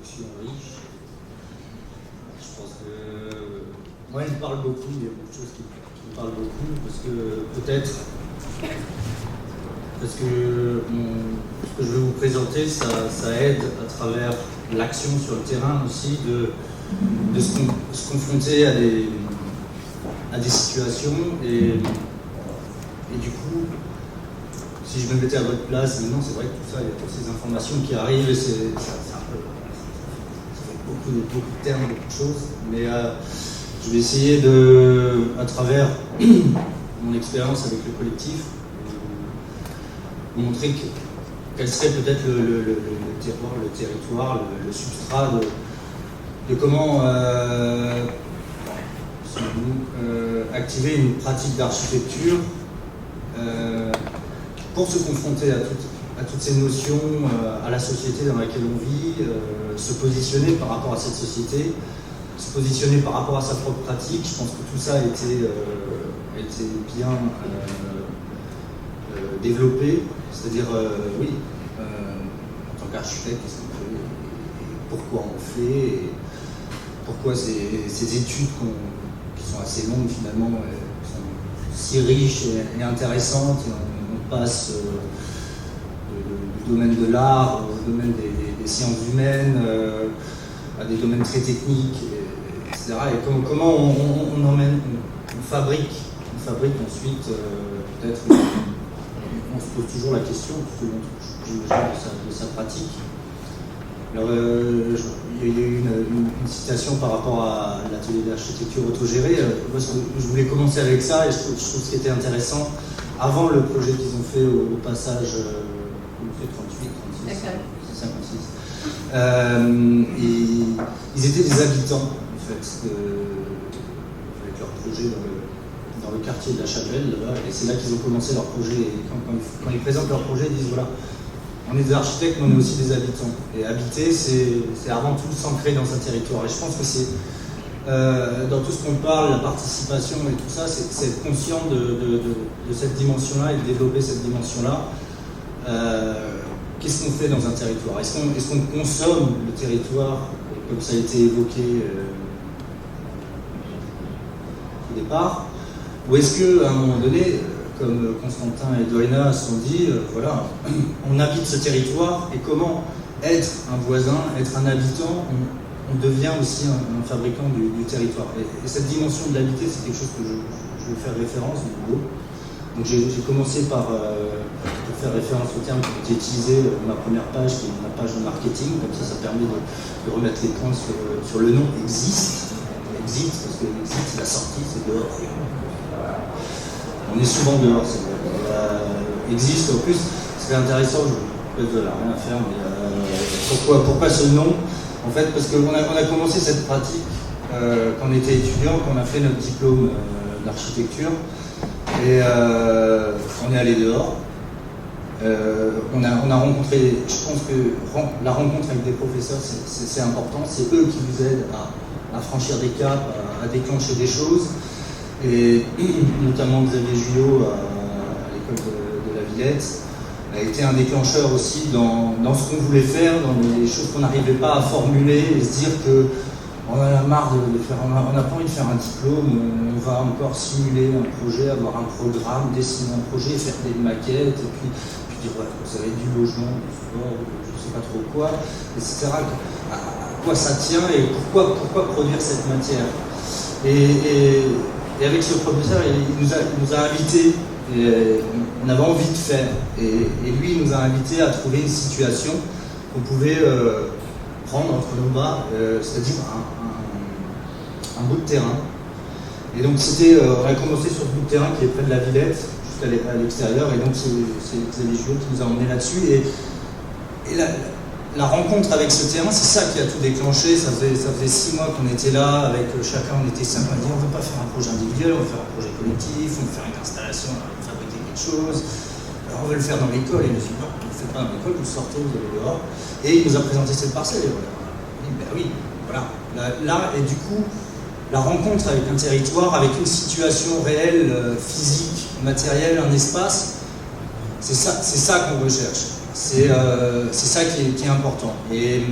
introduction riche. Je pense que moi, il me parle beaucoup, il y a beaucoup de choses qui me parlent beaucoup, parce que peut-être, parce que ce que je vais vous présenter, ça aide à travers l'action sur le terrain aussi, de se confronter à des situations, et du coup, si je me mettais à votre place, maintenant c'est vrai que tout ça, il y a toutes ces informations qui arrivent, et c'est un peu, ça fait beaucoup de termes, beaucoup de choses, mais je vais essayer à travers mon expérience avec le collectif, montrer quel serait peut-être le terroir, le territoire, le substrat de comment activer une pratique d'architecture pour se confronter à toutes ces notions, à la société dans laquelle on vit, se positionner par rapport à cette société, se positionner par rapport à sa propre pratique. Je pense que tout ça a été bien développé, c'est-à-dire, oui, en tant qu'architecte, qu'est-ce qu'on fait, et pourquoi on fait, et pourquoi ces études qui sont assez longues finalement, sont si riches et intéressantes, et on passe du domaine de l'art au domaine des sciences humaines, à des domaines très techniques, etc. Et comment on fabrique ensuite, peut-être, on se pose toujours la question, tout au long de sa pratique. Alors, il y a eu une citation par rapport à l'atelier d'architecture autogérée. Moi, je voulais commencer avec ça, et je trouve ce qui était intéressant, avant le projet qu'ils ont fait au passage, 38, 36, 56. Ils étaient des habitants, en fait, avec leur projet dans le quartier de la Chapelle, là-bas, et c'est là qu'ils ont commencé leur projet. Et quand ils présentent leur projet, ils disent voilà, on est des architectes, mais on est aussi des habitants. Et habiter, c'est avant tout s'ancrer dans un territoire. Et je pense que c'est, dans tout ce qu'on parle, la participation et tout ça, c'est être conscient de cette dimension-là et de développer cette dimension-là. Qu'est-ce qu'on fait dans un territoire? Est-ce qu'on consomme le territoire, comme ça a été évoqué au départ? Ou est-ce qu'à un moment donné, comme Constantin et Dorina se sont dit, voilà, on habite ce territoire, et comment être un voisin, être un habitant, on devient aussi un fabricant du territoire. Et cette dimension de l'habiter, c'est quelque chose que je veux faire référence du coup. Donc j'ai commencé par faire référence au terme qui a été utilisé dans ma première page, qui est ma page de marketing, comme ça permet de remettre les points sur le nom existe, parce que existe, c'est la sortie, c'est dehors. On est souvent dehors, c'est vrai. Existe, en plus, c'est intéressant, je ne peux rien à faire, mais pourquoi ce nom? En fait, parce qu'on a commencé cette pratique quand on était étudiant, quand on a fait notre diplôme d'architecture, et on est allé dehors. On a rencontré, je pense que la rencontre avec des professeurs, c'est important, c'est eux qui vous aident à franchir des caps, à déclencher des choses. Et notamment Xavier Guyot à l'école de la Villette a été un déclencheur aussi dans ce qu'on voulait faire, dans les choses qu'on n'arrivait pas à formuler, et se dire qu'on en a marre de faire, on n'a pas envie de faire un diplôme, on va encore simuler un projet, avoir un programme, dessiner un projet, faire des maquettes, et puis dire voilà, vous avez du logement, du sport, je ne sais pas trop quoi, etc. À quoi ça tient et pourquoi produire cette matière? Et avec ce professeur, il nous a invités, on avait envie de faire, et lui il nous a invités à trouver une situation qu'on pouvait prendre entre nos mains, c'est-à-dire un bout de terrain. Et donc on a commencé sur ce bout de terrain qui est près de la Villette, jusqu'à l'extérieur, et donc c'est Xavier Guyot qui nous a emmenés là-dessus. Et la rencontre avec ce terrain, c'est ça qui a tout déclenché. Ça faisait 6 mois qu'on était là, avec chacun, on était 5 à dire on ne veut pas faire un projet individuel, on veut faire un projet collectif, on veut faire une installation, on veut fabriquer quelque chose. Alors on veut le faire dans l'école, et il nous dit non, vous ne le faites pas dans l'école, vous sortez, vous allez dehors. Et il nous a présenté cette parcelle, et voilà. Et ben oui, voilà. Là, et du coup, la rencontre avec un territoire, avec une situation réelle, physique, matérielle, un espace, c'est ça qu'on recherche. C'est ça qui est important. Et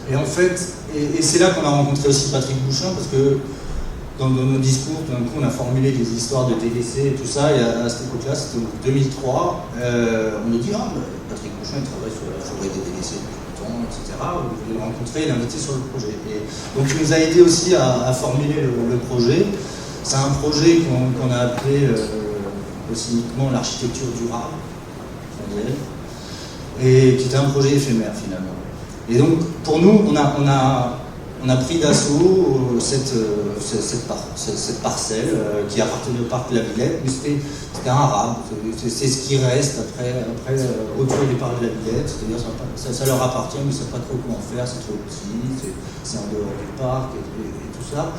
Et en fait, et c'est là qu'on a rencontré aussi Patrick Bouchain, parce que dans nos discours, tout d'un coup, on a formulé des histoires de TDC et tout ça, et à cette époque-là, c'était en 2003, on nous dit, ah, Patrick Bouchain, il travaille sur la forêt des TDC depuis longtemps, etc. Vous voulez le rencontrer et l'inviter sur le projet. Et donc, il nous a aidé aussi à formuler le projet. C'est un projet qu'on a appelé aussi uniquement l'architecture durable, et qui était un projet éphémère, finalement. Et donc, pour nous, on a pris d'assaut cette parcelle qui appartenait au parc de la Villette, mais c'était un rab, c'est ce qui reste après autour du parc de la Villette, c'est-à-dire ça leur appartient, mais ils ne savent pas trop comment faire, c'est trop petit, c'est en dehors du parc et tout ça.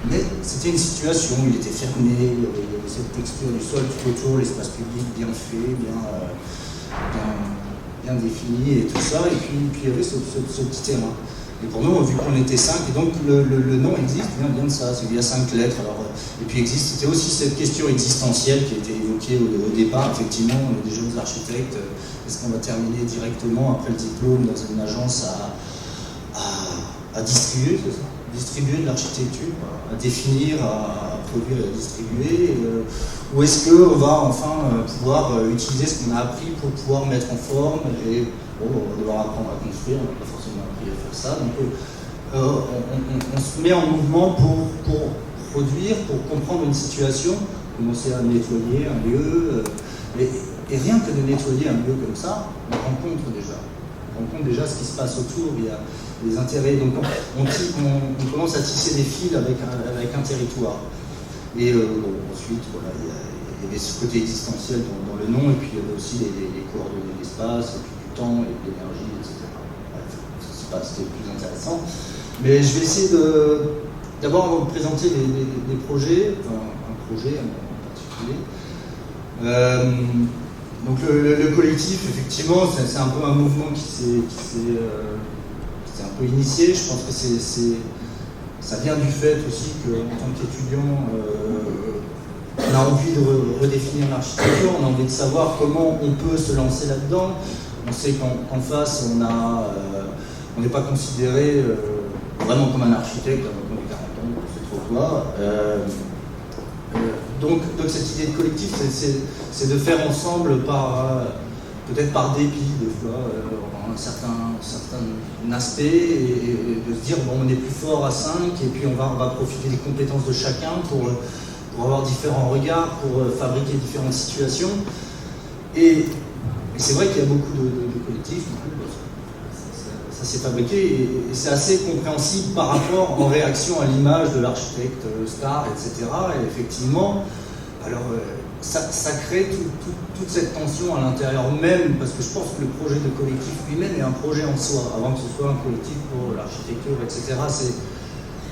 Mais c'était une situation où il était fermé, il y avait cette texture du sol tout autour, l'espace public bien fait, bien défini et tout ça, et puis il y avait ce petit terrain. Et pour nous, vu qu'on était 5, et donc le nom existe, vient de ça, il y a 5 lettres. Alors, et puis c'était aussi cette question existentielle qui a été évoquée au départ. Effectivement, on est des jeunes architectes, est-ce qu'on va terminer directement après le diplôme dans une agence à distribuer, c'est ça ? Distribuer de l'architecture, à définir, à produire et à distribuer, ou est-ce qu'on va enfin pouvoir utiliser ce qu'on a appris pour pouvoir mettre en forme, et bon, on va devoir apprendre à construire, on n'a pas forcément appris à faire ça, donc on se met en mouvement pour produire, pour comprendre une situation, commencer à nettoyer un lieu, et rien que de nettoyer un lieu comme ça, on rencontre déjà ce qui se passe autour, il y a des intérêts, donc on commence à tisser des fils avec un territoire. Et ensuite, voilà, il y avait ce côté existentiel dans le nom, et puis il y avait aussi les coordonnées de l'espace, et puis du temps, et de l'énergie, etc. Bref, c'était plus intéressant. Mais je vais essayer d'abord vous présenter des projets, enfin un projet en particulier. Donc le collectif, effectivement, c'est un peu un mouvement qui s'est un peu initié. Je pense que ça vient du fait aussi qu'en tant qu'étudiant, on a envie de redéfinir l'architecture, on a envie de savoir comment on peut se lancer là-dedans. On sait qu'en face, on n'est pas considéré vraiment comme un architecte, avant qu'on ait 40 ans, on sait trop quoi. Donc cette idée de collectif, c'est de faire ensemble peut-être par dépit, des fois, un certain aspect, et de se dire, bon, on est plus fort à 5, et puis on va profiter des compétences de chacun pour avoir différents regards, pour fabriquer différentes situations. Et c'est vrai qu'il y a beaucoup de collectifs, ça s'est fabriqué, et c'est assez compréhensible par rapport, en réaction à l'image de l'architecte star, etc. Et effectivement, alors ça crée toute cette tension à l'intérieur même, parce que je pense que le projet de collectif lui-même est un projet en soi, avant que ce soit un collectif pour l'architecture, etc.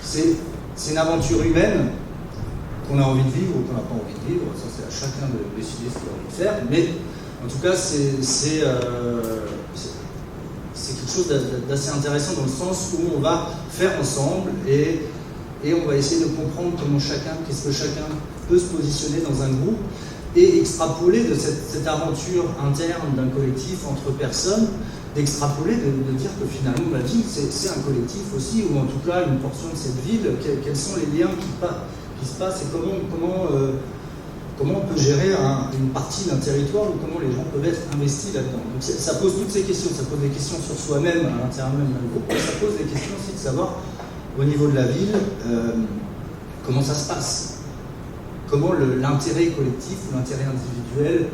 C'est une aventure humaine qu'on a envie de vivre ou qu'on n'a pas envie de vivre, ça c'est à chacun de décider ce qu'il a envie de faire, mais en tout cas c'est quelque chose d'assez intéressant dans le sens où on va faire ensemble et on va essayer de comprendre qu'est-ce que chacun peut se positionner dans un groupe et extrapoler de cette aventure interne d'un collectif entre personnes, d'extrapoler, de dire que finalement la ville c'est un collectif aussi, ou en tout cas une portion de cette ville, quels sont les liens qui se passent et comment on peut gérer une partie d'un territoire ou comment les gens peuvent être investis là-dedans. Donc ça pose toutes ces questions, ça pose des questions sur soi-même, à l'intérieur même d'un groupe, et ça pose des questions aussi de savoir, au niveau de la ville, comment ça se passe. Comment l'intérêt collectif ou l'intérêt individuel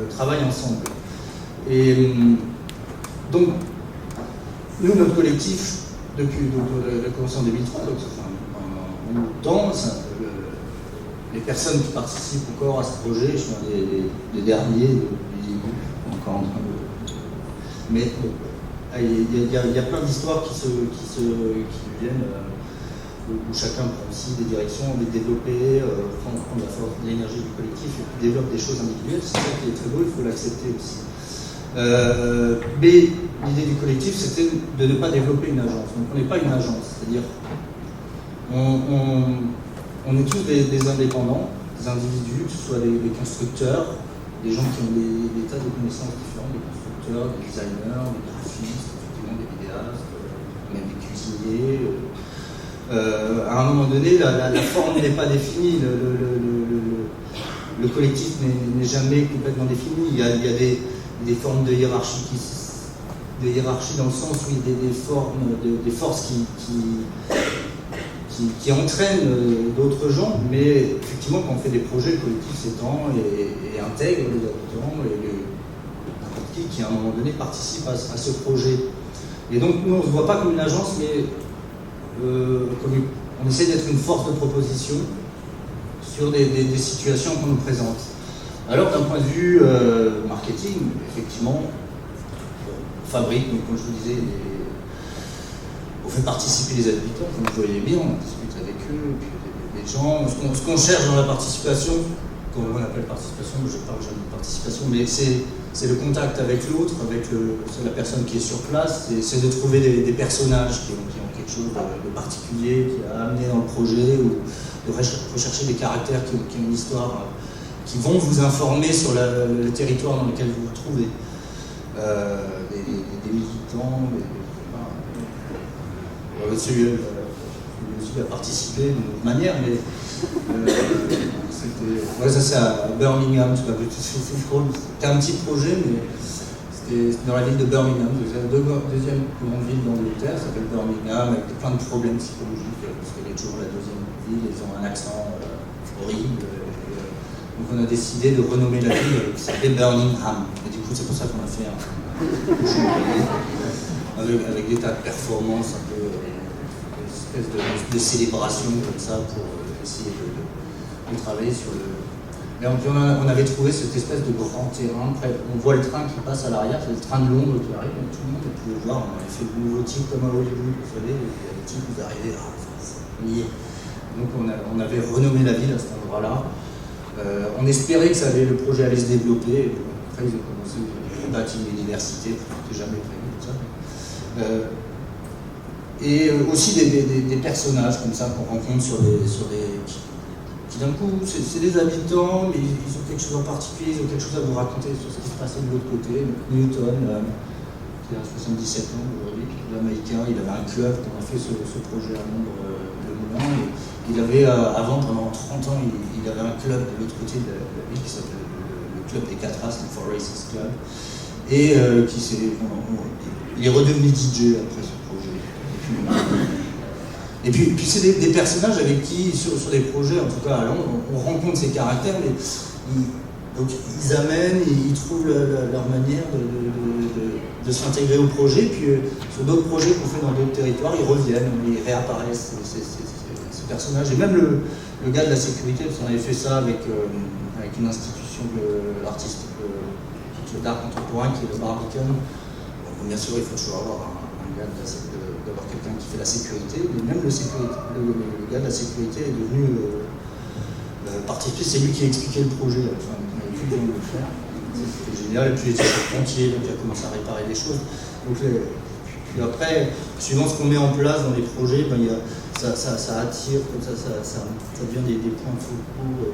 travaillent ensemble. Et donc, nous, notre collectif, depuis la commencé en 2003, donc ça fait un bout de temps, les personnes qui participent encore à ce projet, je suis un des derniers depuis le début, encore en train de... Mais bon, il y a plein d'histoires qui viennent, où chacun prend aussi des directions, envie de développer, prendre la force de l'énergie du collectif et puis développe des choses individuelles. C'est ça qui est très beau, il faut l'accepter aussi. Mais l'idée du collectif, c'était de ne pas développer une agence. Donc on n'est pas une agence, c'est-à-dire on est tous des indépendants, des individus, que ce soit des constructeurs, des gens qui ont des tas de connaissances différentes, des constructeurs, des designers, des graphistes, effectivement des vidéastes, signer. À un moment donné, la forme n'est pas définie, le collectif n'est jamais complètement défini. Il y a des formes de hiérarchie dans le sens où il y a des forces qui entraînent d'autres gens, mais effectivement, quand on fait des projets, le collectif s'étend et intègre les habitants et n'importe qui à un moment donné participe à ce projet. Et donc nous, on ne se voit pas comme une agence, mais on essaie d'être une force de proposition sur des situations qu'on nous présente. Alors d'un point de vue marketing, effectivement, on fabrique, donc, comme je vous disais, on fait participer les habitants, comme vous voyez bien, on discute avec eux, puis les gens. Ce qu'on cherche dans la participation, comme on appelle participation, je parle jamais de participation, mais c'est le contact avec l'autre, avec la personne qui est sur place, c'est de trouver des personnages qui ont quelque chose de particulier, qui a amené dans le projet, ou de rechercher des caractères qui ont une histoire, qui vont vous informer sur le territoire dans lequel vous vous trouvez. Des militants, celui aussi a participé d'une autre manière, mais ça c'est à Birmingham, c'était un petit projet, mais c'était dans la ville de Birmingham, deuxième grande ville d'Angleterre, ça s'appelle Birmingham, avec plein de problèmes psychologiques, parce qu'elle est toujours la deuxième ville, ils ont un accent horrible. Donc on a décidé de renommer la ville qui s'appelait Birmingham. Et du coup, c'est pour ça qu'on a fait un avec des tas de performances, un peu une espèce de célébration comme ça pour essayer de travailler sur le. Mais on avait trouvé cette espèce de grand terrain. Après, on voit le train qui passe à l'arrière, c'est le train de Londres qui arrive, donc tout le monde peut le voir. On avait fait de nouveaux types comme à Hollywood, vous savez, les types vous arrivez, donc on avait renommé la ville à cet endroit-là. On espérait que le projet allait se développer. Après, ils ont commencé à bâtir une université, c'était jamais prévu tout ça. Et aussi des personnages comme ça qu'on rencontre qui d'un coup, c'est des habitants, mais ils ont quelque chose en particulier, ils ont quelque chose à vous raconter sur ce qui se passait de l'autre côté. Newton, qui a 77 ans aujourd'hui, l'Américain, il avait un club quand on a fait ce projet à Londres, Le Moulin. Il avait, avant, pendant 30 ans, il avait un club de l'autre côté de la ville qui s'appelait le Club des 4 As, le Four Races Club, et il est redevenu DJ après ce projet. Et puis c'est des personnages avec qui, sur des projets, en tout cas à Londres, on rencontre ces caractères, mais donc ils amènent, ils trouvent leur manière de s'intégrer au projet, puis sur d'autres projets qu'on fait dans d'autres territoires, ils reviennent, ils réapparaissent, ces personnages. Et même le gars de la sécurité, parce qu'on avait fait ça avec une institution artistique d'art contemporain qui est le Barbican. Donc, bien sûr, il faut toujours avoir un gars d'avoir quelqu'un qui fait la sécurité, mais même le gars de la sécurité est devenu participer, c'est lui qui a expliqué le projet, enfin, on avait plus besoin de le faire, c'était génial, et puis il était chantier, donc il a commencé à réparer des choses. Donc, puis après, suivant ce qu'on met en place dans les projets, ben, ça attire, comme ça devient des points focaux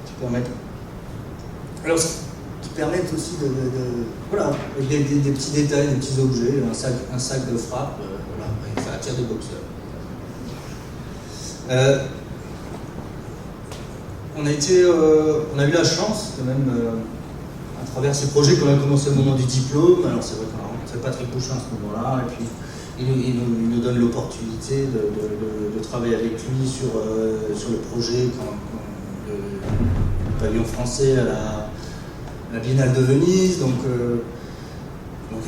qui permettent. Alors, qui permettent aussi voilà, des petits détails, des petits objets, un sac de frappe, voilà, ça attire des boxeurs. On a eu la chance, quand même, à travers ces projets qu'on a commencé au moment du diplôme. Alors c'est vrai qu'on a rencontré Patrick Bouchin à ce moment-là, et puis il nous donne l'opportunité de travailler avec lui sur le projet le pavillon français à la Biennale de Venise. Donc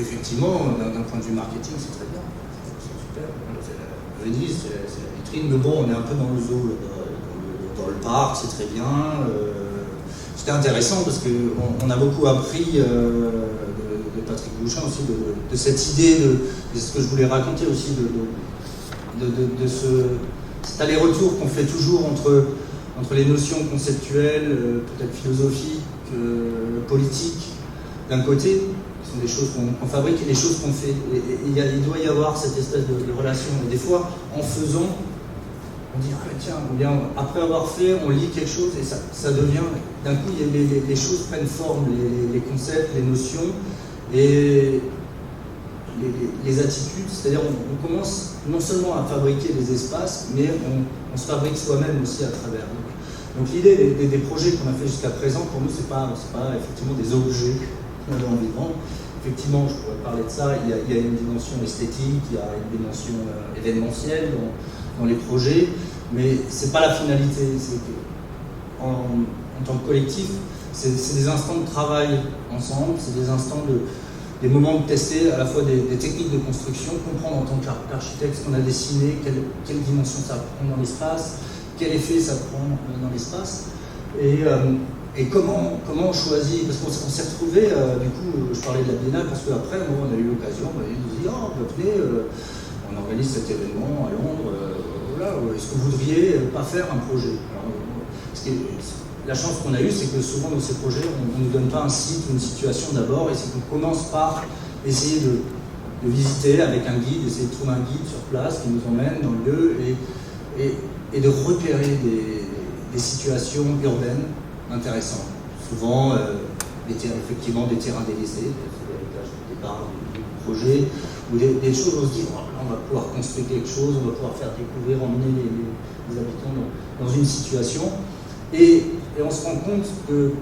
effectivement, d'un point de vue marketing, c'est très bien. C'est super. Venise, c'est la vitrine, mais bon, on est un peu dans le zoo, dans le parc, c'est très bien. C'était intéressant parce qu'on a beaucoup appris de Patrick Bouchin aussi, de cette idée, de ce que je voulais raconter aussi, de cet aller-retour qu'on fait toujours entre les notions conceptuelles, peut-être philosophiques, politiques, d'un côté, qui sont des choses qu'on fabrique, et les choses qu'on fait. Et il doit y avoir cette espèce de relation. Et des fois, en faisant, on dit, ah tiens, ou bien après avoir fait, on lit quelque chose et ça devient, d'un coup, les choses prennent forme, les concepts, les notions, et les attitudes, c'est-à-dire on commence non seulement à fabriquer des espaces, mais on se fabrique soi-même aussi à travers. Donc l'idée des projets qu'on a fait jusqu'à présent, pour nous, c'est pas effectivement des objets qu'on a envie de vendre. Effectivement, je pourrais parler de ça, il y a une dimension esthétique, il y a une dimension événementielle dans les projets, mais c'est pas la finalité. C'est que en tant que collectif, c'est des instants de travail ensemble, c'est des instants des moments de tester à la fois des techniques de construction, comprendre en tant qu'architecte ce qu'on a dessiné, quelle dimension ça prend dans l'espace, quel effet ça prend dans l'espace, et comment on choisit, parce qu'on s'est retrouvé, du coup, je parlais de la Biennale, parce qu'après, on a eu l'occasion, de nous dire, venez, on organise cet événement à Londres, voilà, est-ce que vous voudriez pas faire un projet? Alors, la chance qu'on a eue, c'est que souvent dans ces projets, on ne nous donne pas un site ou une situation d'abord, et c'est qu'on commence par essayer de visiter avec un guide, essayer de trouver un guide sur place qui nous emmène dans le lieu et de repérer des situations urbaines intéressantes. Souvent, effectivement, des terrains délaissés, c'est l'héritage du départ du projet, ou des choses où on se dit, là, on va pouvoir construire quelque chose, on va pouvoir faire découvrir, emmener les habitants dans une situation. Et on se rend compte que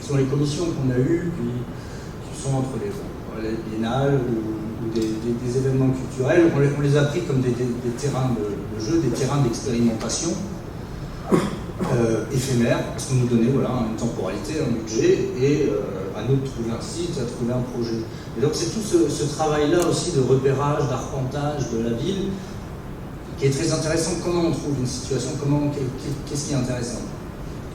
sur les commissions qu'on a eues, qui sont entre les biennales ou des événements culturels, on les a pris comme des terrains de jeu, des terrains d'expérimentation éphémères, parce qu'on nous donnait une temporalité, un budget, et à nous de trouver un site, à trouver un projet. Et donc c'est tout ce travail-là aussi de repérage, d'arpentage de la ville, qui est très intéressant. Comment on trouve une situation, qu'est-ce qui est intéressant?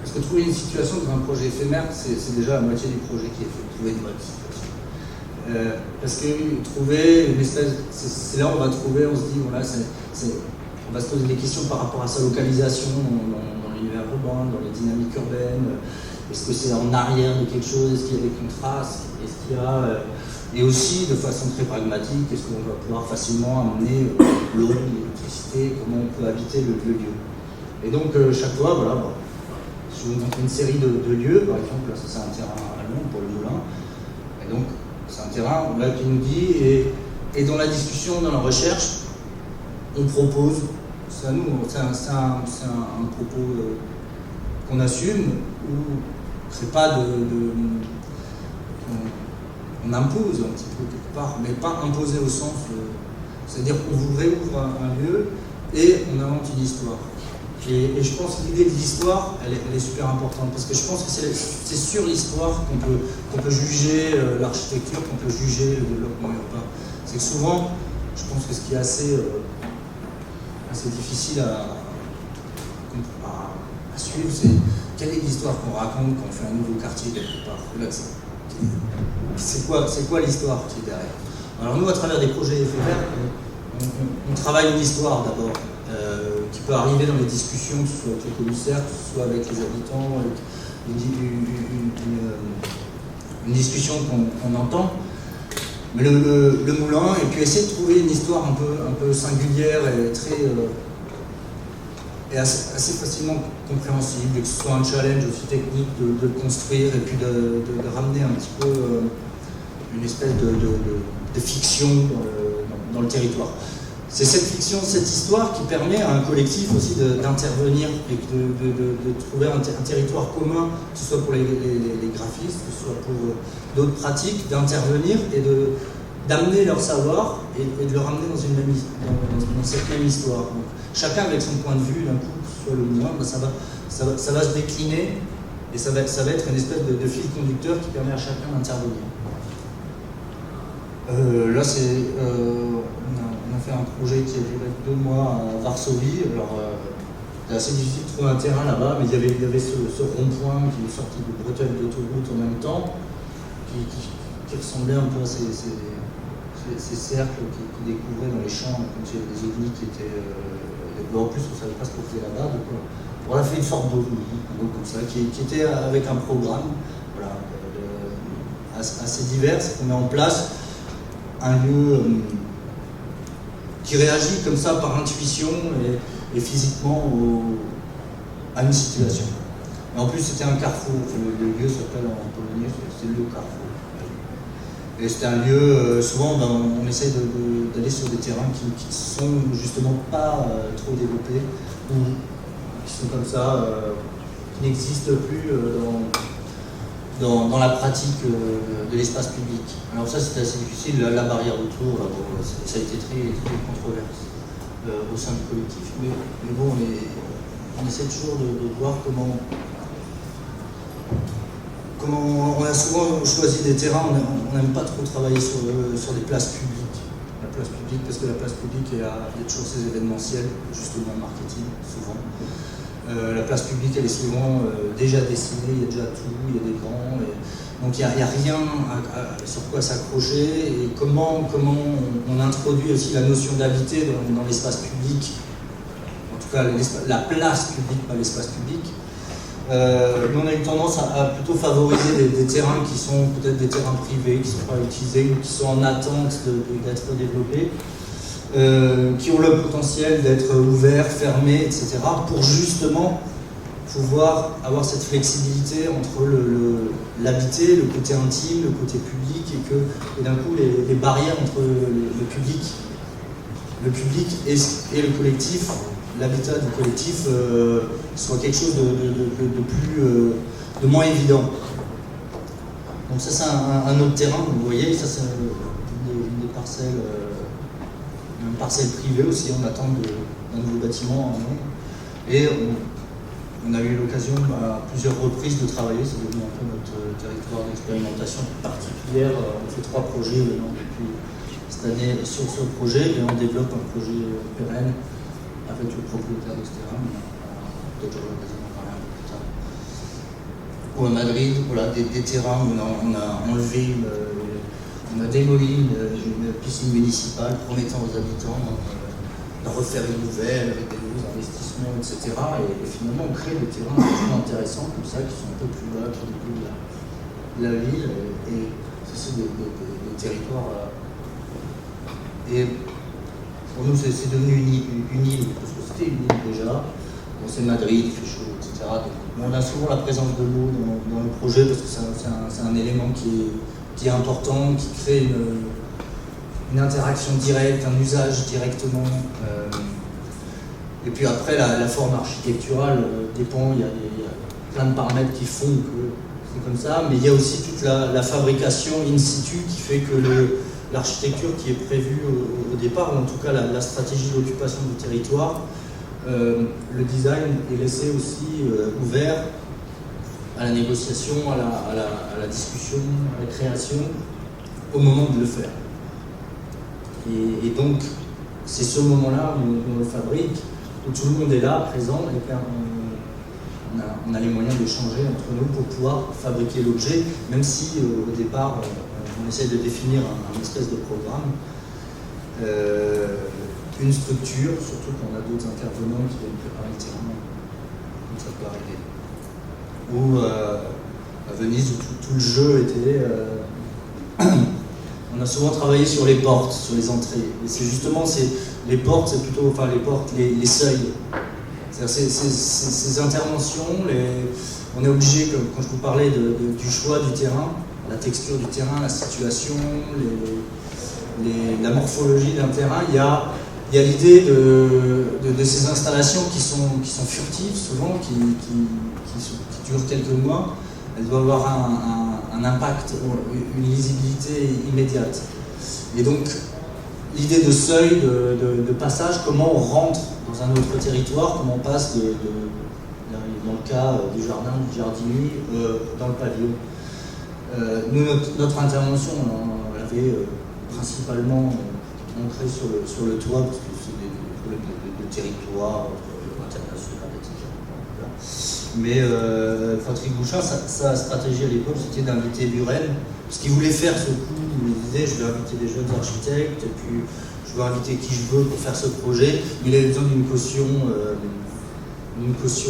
Parce que trouver une situation dans un projet éphémère, c'est déjà la moitié du projet qui est fait, trouver une bonne situation. Parce que trouver une espèce, c'est là où on va trouver, on se dit, voilà, on va se poser des questions par rapport à sa localisation dans l'univers urbain, dans les dynamiques urbaines. Est-ce que c'est en arrière de quelque chose? Est-ce qu'il y a des contrastes? Est-ce qu'il y a... Et aussi, de façon très pragmatique, est-ce qu'on va pouvoir facilement amener l'eau, l'électricité, comment on peut habiter le lieu? Et donc, chaque fois, je vous montre une série de lieux, par exemple, là, c'est un terrain à Londres pour le Moulin. Et donc, c'est un terrain là qui nous dit, et dans la discussion, dans la recherche, on propose, c'est à nous, c'est un propos qu'on assume, où c'est pas on impose un petit peu quelque part, mais pas imposer au sens, c'est-à-dire qu'on vous réouvre un lieu et on invente une histoire. Et je pense que l'idée de l'histoire, elle est super importante, parce que je pense que c'est sur l'histoire qu'on peut juger l'architecture, qu'on peut juger le développement urbain. C'est que souvent, je pense que ce qui est assez difficile à suivre, c'est quelle est l'histoire qu'on raconte quand on fait un nouveau quartier quelque part. C'est quoi l'histoire qui est derrière? Alors nous, à travers des projets éphémères, on travaille une histoire d'abord, qui peut arriver dans les discussions, que ce soit avec les commissaires, que ce soit avec les habitants, une discussion qu'on entend. Mais le moulin, et puis essayer de trouver une histoire un peu singulière et assez facilement compréhensible, et que ce soit un challenge aussi technique de le construire, et puis de ramener un petit peu une espèce de fiction dans le territoire. C'est cette fiction, cette histoire qui permet à un collectif aussi d'intervenir et de trouver un territoire commun, que ce soit pour les graphistes, que ce soit pour d'autres pratiques, d'intervenir et d'amener leur savoir et de le ramener dans cette même histoire. Donc, chacun avec son point de vue, d'un coup, que ce soit le moulin, ça va se décliner et ça va être une espèce de fil conducteur qui permet à chacun d'intervenir. Là, on a fait un projet qui a duré 2 mois à Varsovie. Alors, c'était assez difficile de trouver un terrain là-bas, mais il y avait ce rond-point qui est sorti de bretelles d'autoroute en même temps, qui ressemblait un peu à ces cercles qui découvraient dans les champs, comme s'il y avait des ovnis qui étaient... en plus, on ne savait pas ce qu'on faisait là-bas. Donc, on a fait une sorte d'ovni, comme ça, qui était avec un programme assez divers, et qu'on met en place un lieu qui réagit comme ça par intuition et physiquement à une situation. Et en plus, c'était un carrefour. Le lieu s'appelle en polonais, c'est le Carrefour. Et c'est un lieu, souvent on essaie d'aller sur des terrains qui sont justement pas trop développés, ou qui sont comme ça, qui n'existent plus dans la pratique de l'espace public. Alors ça c'était assez difficile, la barrière autour, là, bon, ça a été très, très controversé au sein du collectif. Mais bon, on essaie toujours de voir comment on a souvent choisi des terrains, on n'aime pas trop travailler sur des places publiques. La place publique, parce que la place publique, il y a toujours ces événementiels, justement marketing, souvent. La place publique, elle est souvent déjà dessinée, il y a déjà tout, il y a des grands. Donc il n'y a rien sur quoi s'accrocher. Et comment on introduit aussi la notion d'habiter dans l'espace public, en tout cas la place publique, pas l'espace public. Nous, on a eu tendance à plutôt favoriser des terrains qui sont peut-être des terrains privés, qui ne sont pas utilisés ou qui sont en attente d'être développés, qui ont le potentiel d'être ouverts, fermés, etc., pour justement pouvoir avoir cette flexibilité entre l'habité, le côté intime, le côté public, et d'un coup les barrières entre le public et le collectif, l'habitat du collectif, soit quelque chose de moins évident. Donc ça c'est un autre terrain, vous voyez, ça c'est une parcelle privée aussi, on attend d'un nouveau bâtiment en Londres. Et on a eu l'occasion à plusieurs reprises de travailler, c'est devenu un peu notre territoire d'expérimentation particulière. On fait 3 projets maintenant depuis cette année sur ce projet, et on développe un projet pérenne avec le propriétaire de ce terrain, peut-être j'aurai l'occasion d'en parler un peu plus tard. Ou à Madrid, voilà, des terrains où on a enlevé, on a démoli une piscine municipale promettant aux habitants de refaire une nouvelle avec des nouveaux investissements, etc. Et finalement, on crée des terrains vraiment intéressants comme ça, qui sont un peu plus bas, qui sont au milieu de la ville, et ce sont des territoires. Et pour nous, c'est devenu une île, parce que c'était une île déjà. Bon, c'est Madrid, il fait chaud, etc. Donc, on a souvent la présence de l'eau dans le projet, parce que c'est un élément qui est important, qui crée une interaction directe, un usage directement. Et puis après, la forme architecturale dépend, il y a plein de paramètres qui font que c'est comme ça, mais il y a aussi toute la fabrication in situ qui fait que l'architecture qui est prévue au départ, ou en tout cas la stratégie d'occupation du territoire, le design est laissé aussi ouvert à la négociation, à la discussion, à la création, au moment de le faire. Et donc, c'est ce moment-là où on le fabrique, où tout le monde est là, présent, et on a les moyens d'échanger entre nous pour pouvoir fabriquer l'objet, même si au départ, on essaie de définir un espèce de programme, une structure, surtout quand on a d'autres intervenants qui viennent préparer le terrain, comme ça peut arriver. Ou à Venise, où tout le jeu était... on a souvent travaillé sur les portes, sur les entrées. Et c'est justement, les portes, c'est plutôt, enfin les portes, les seuils. C'est-à-dire ces interventions, on est obligé, quand je vous parlais du choix du terrain, la texture du terrain, la situation, la morphologie d'un terrain, il y a l'idée de ces installations qui sont furtives souvent, qui durent quelques mois. Elles doivent avoir un impact, une lisibilité immédiate. Et donc, l'idée de seuil, de passage, comment on rentre dans un autre territoire, comment on passe dans le cas du jardin, du jardinier, dans le pavillon. Nous, notre intervention, on l'avait principalement ancrée sur le toit, parce que c'est des problèmes de territoire international, etc. Mais Patrick Bouchard, sa stratégie à l'époque, c'était d'inviter Buren, parce qu'il voulait faire ce coup, il disait je vais inviter des jeunes architectes, et puis je vais inviter qui je veux pour faire ce projet, mais il avait besoin d'une caution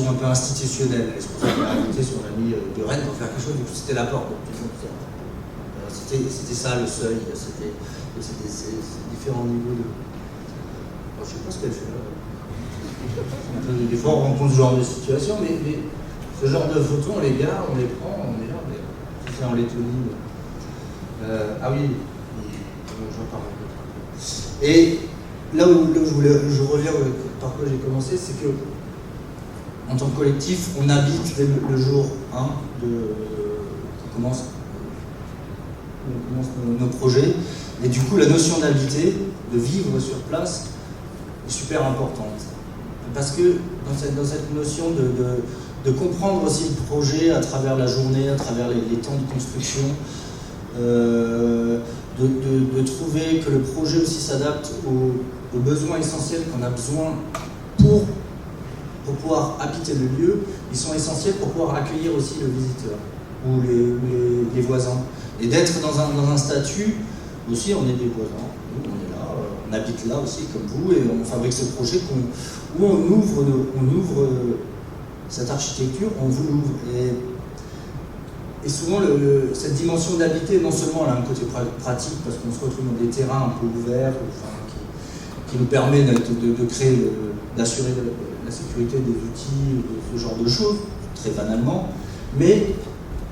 un peu institutionnelle. Et c'est pour ça qu'il a invité son ami Buren pour faire quelque chose, donc c'était la porte. C'était ça le seuil, c'était différents niveaux de... Alors, je ne sais pas ce qu'elle fait là. Des fois on rencontre ce genre de situation, mais ce genre de photos, on les garde, on les prend, on est là, c'est en Lettonie. Ah oui, j'en parle. Et là où je reviens par quoi j'ai commencé, c'est que en tant que collectif, on habite le jour 1 qu'on commence nos projets. Et du coup, la notion d'habiter, de vivre sur place, est super importante. Parce que dans cette notion de comprendre aussi le projet à travers la journée, à travers les temps de construction, de trouver que le projet aussi s'adapte aux besoins essentiels qu'on a besoin pour pouvoir habiter le lieu, ils sont essentiels pour pouvoir accueillir aussi le visiteur ou les voisins. Et d'être dans un statut, aussi on est des voisins, on est là, on habite là aussi comme vous, et on fabrique ce projet où on ouvre cette architecture, on vous l'ouvre. Et souvent, cette dimension d'habiter, non seulement elle a un côté pratique, parce qu'on se retrouve dans des terrains un peu ouverts, qui nous permet de créer, d'assurer la sécurité des outils, ce genre de choses, très banalement, mais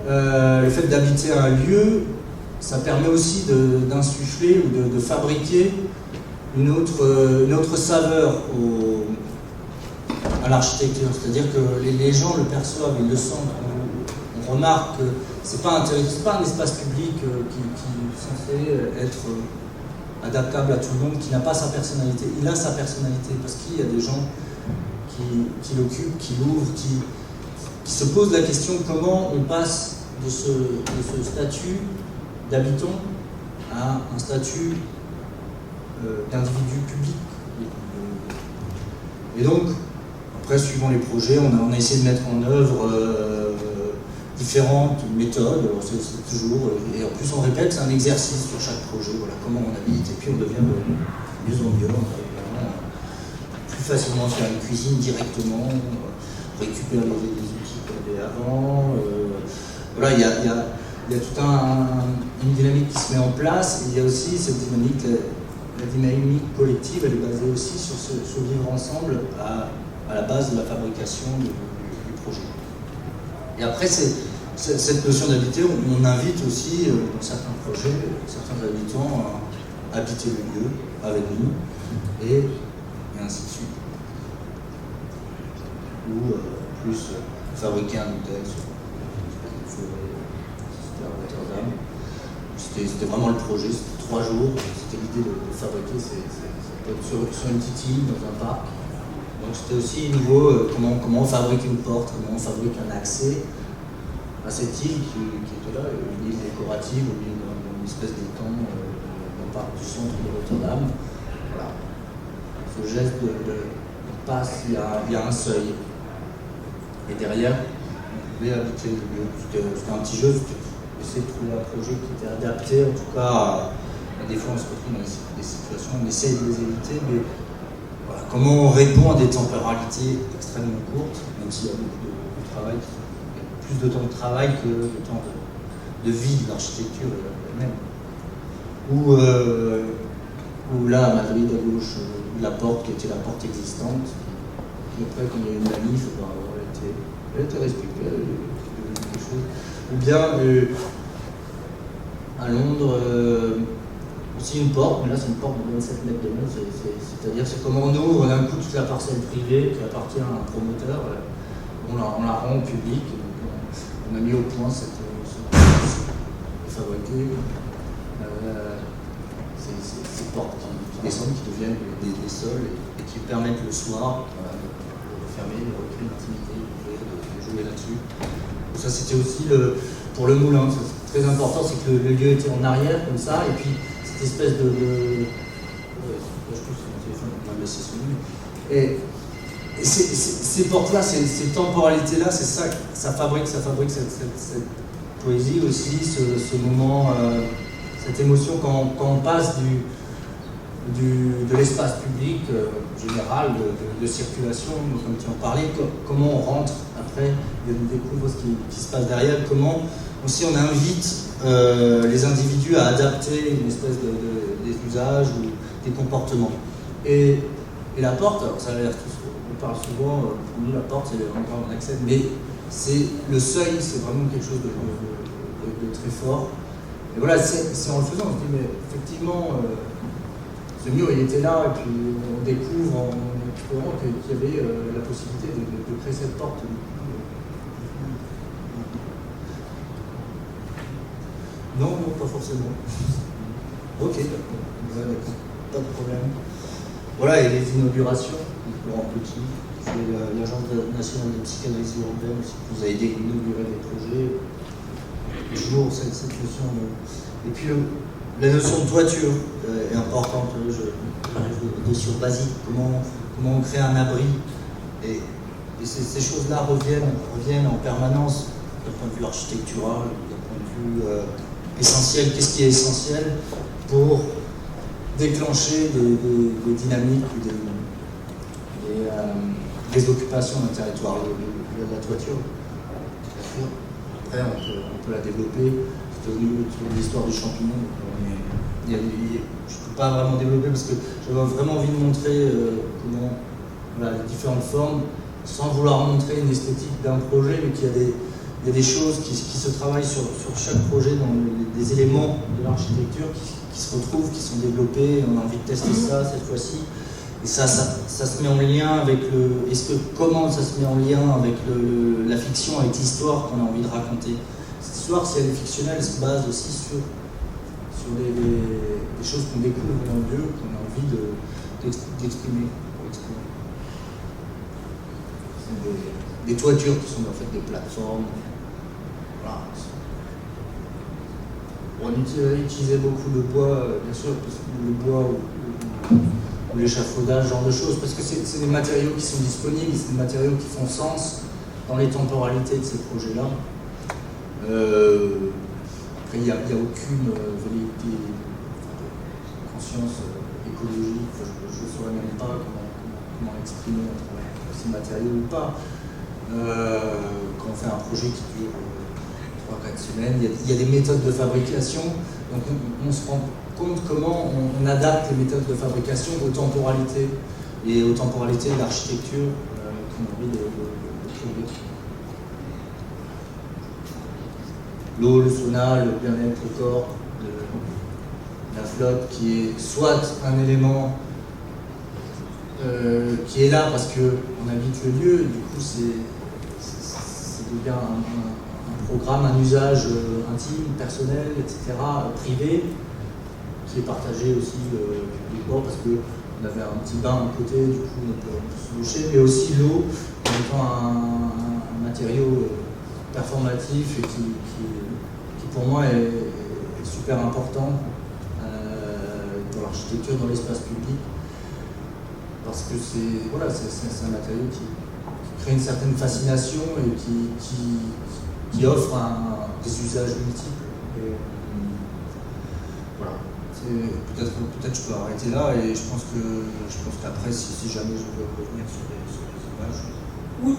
le fait d'habiter un lieu, ça permet aussi d'insuffler ou de fabriquer une autre saveur à l'architecture. C'est-à-dire que les gens le perçoivent, ils le sentent. On remarque que c'est pas un espace public qui est censé être adaptable à tout le monde, qui n'a pas sa personnalité. Il a sa personnalité parce qu'il y a des gens qui l'occupent, qui l'ouvrent, qui se posent la question comment on passe de ce statut d'habitant à un statut d'individu public. Et donc, après, suivant les projets, on a essayé de mettre en œuvre différentes méthodes. C'est toujours, et en plus on répète, c'est un exercice sur chaque projet, voilà, comment on habite, et puis on devient de mieux en mieux, on arrive plus facilement faire une cuisine directement, récupérer les outils qu'on avait avant. Voilà, il y a toute une dynamique qui se met en place, et il y a aussi cette dynamique, la dynamique collective, elle est basée aussi sur ce vivre ensemble à la base de la fabrication du projet. Et après, cette notion d'habiter, on invite aussi, dans certains projets, certains habitants à habiter le lieu avec nous, et ainsi de suite. Ou plus fabriquer un hôtel sur une forêt, c'était à Rotterdam. C'était vraiment le projet, c'était 3 jours, c'était l'idée de fabriquer sur une petite île, dans un parc. Donc c'était aussi nouveau, comment on fabrique une porte, comment on fabrique un accès à cette île qui était là, une île décorative au milieu d'une espèce d'étang d'un parc du centre de Rotterdam. Voilà. Ce geste de passe, il y a un seuil. Et derrière, on pouvait habiter le lieu. C'était un petit jeu, essayer de trouver un projet qui était adapté, en tout cas, des fois on se retrouve dans des situations, on essaie de les éviter, mais voilà, comment on répond à des temporalités extrêmement courtes, même s'il y a beaucoup de travail, plus de temps de travail que de temps de vie de l'architecture elle-même. Ou là, à Madrid, à gauche, la porte qui était la porte existante, et après, quand il y a eu une manif, elle était respectée, quelque chose. Ou bien, à Londres, aussi une porte, mais là c'est une porte de 27 mètres de long, c'est-à-dire c'est comment on ouvre d'un coup toute la parcelle privée qui appartient à un promoteur, on la rend au public, donc on a mis au point cette fabriquer ces portes qui descendent, qui deviennent des sols et qui permettent le soir de fermer, de recréer l'intimité, de jouer là-dessus. Donc ça c'était aussi pour le moulin, c'est très important, c'est que le lieu était en arrière comme ça, et puis cette espèce de je trouve que c'est mon téléphone, on m'a laissé celui. Et ces portes-là, ces temporalités-là, c'est ça, ça fabrique cette poésie aussi, ce moment, cette émotion quand on passe de l'espace public général, de circulation, comme tu en parlais, comment on rentre après, on découvre ce qui se passe derrière, comment aussi on invite les individus à adapter une espèce des usages ou des comportements. Et la porte, alors ça a l'air on parle souvent, pour nous la porte c'est l'endroit où on accède, mais c'est le seuil, c'est vraiment quelque chose de très fort. Et voilà, c'est en le faisant, on se dit, mais effectivement, ce mur, il était là, et puis on découvre en explorant qu'il y avait la possibilité de créer cette porte. Non, non, pas forcément. Ok, ouais, d'accord, pas de problème. Voilà, et les inaugurations, Laurent Petit, c'est l'Agence nationale de psychanalyse urbaine, si vous avez inauguré des projets, toujours cette notion de... Et puis la notion de toiture est importante, j'arrive de sur basique, comment on crée un abri, et ces choses-là reviennent en permanence, d'un point de vue architectural, d'un point de vue essentiel, qu'est-ce qui est essentiel pour déclencher des dynamiques ou des occupations d'un territoire. La toiture, bien sûr. Après, on peut la développer. C'était au niveau de l'histoire du champignon. Je ne peux pas vraiment développer parce que j'avais vraiment envie de montrer comment voilà, les différentes formes, sans vouloir montrer une esthétique d'un projet, mais qu'il y a des choses qui se travaillent sur chaque projet, dans des éléments de l'architecture qui se retrouvent, qui sont développés. On a envie de tester ça cette fois-ci. Et ça se met en lien avec comment ça se met en lien avec la fiction, avec l'histoire qu'on a envie de raconter. Cette histoire, si elle est fictionnelle, elle se base aussi sur des choses qu'on découvre dans le lieu, qu'on a envie d'exprimer. Des toitures qui sont en fait des plateformes. Voilà. On utilisait beaucoup le bois, bien sûr, parce que le bois ou l'échafaudage, ce genre de choses, parce que c'est des matériaux qui sont disponibles, c'est des matériaux qui font sens dans les temporalités de ces projets-là. Après, il n'y a aucune velléité de conscience écologique, je ne saurais même pas comment exprimer à travers ces matériaux ou pas. Quand on fait un projet qui dure 3-4 semaines, il y a des méthodes de fabrication, donc on se rend compte comment on adapte les méthodes de fabrication aux temporalités et aux temporalités de l'architecture qu'on a envie de trouver. L'eau, le sauna, le bien-être, le corps, la flotte qui est soit un élément qui est là parce qu'on habite le lieu, du coup c'est devient un programme, un usage intime, personnel, etc., privé, qui est partagé aussi publiquement parce qu'on avait un petit bain à côté, du coup on peut se doucher, mais aussi l'eau en étant un matériau performatif et qui pour moi est super important dans l'architecture, dans l'espace public, parce que c'est un matériau qui crée une certaine fascination et qui offre des usages multiples. Et, voilà. Peut-être je peux arrêter là, et je pense qu'après, si jamais je veux revenir sur les images. Oui,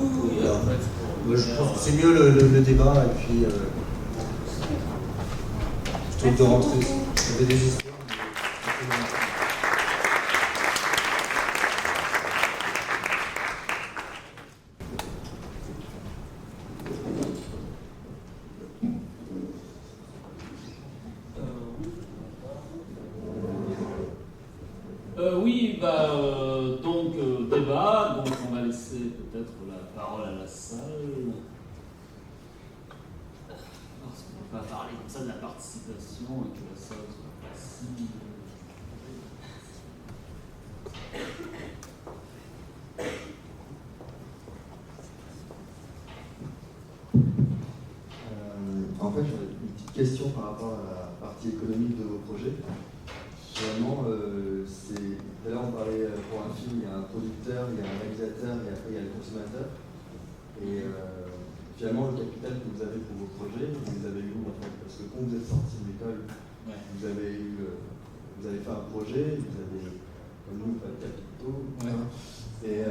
je pense que c'est mieux le débat, et puis plutôt que de rentrer. Il y avait des histoires. Oui, donc débat, donc on va laisser peut-être la parole à la salle. Parce qu'on ne peut pas parler comme ça de la participation et que la salle soit passive. En fait, j'aurais une petite question par rapport à la partie économique de vos projets. Finalement, là on parlait pour un film, il y a un producteur, il y a un réalisateur et après il y a le consommateur. Et finalement, le capital que vous avez pour vos projets, vous avez eu où en fait? Parce que quand vous êtes sorti de l'école, Ouais. vous avez fait un projet, vous avez, comme nous, pas de capitaux. Ouais. Et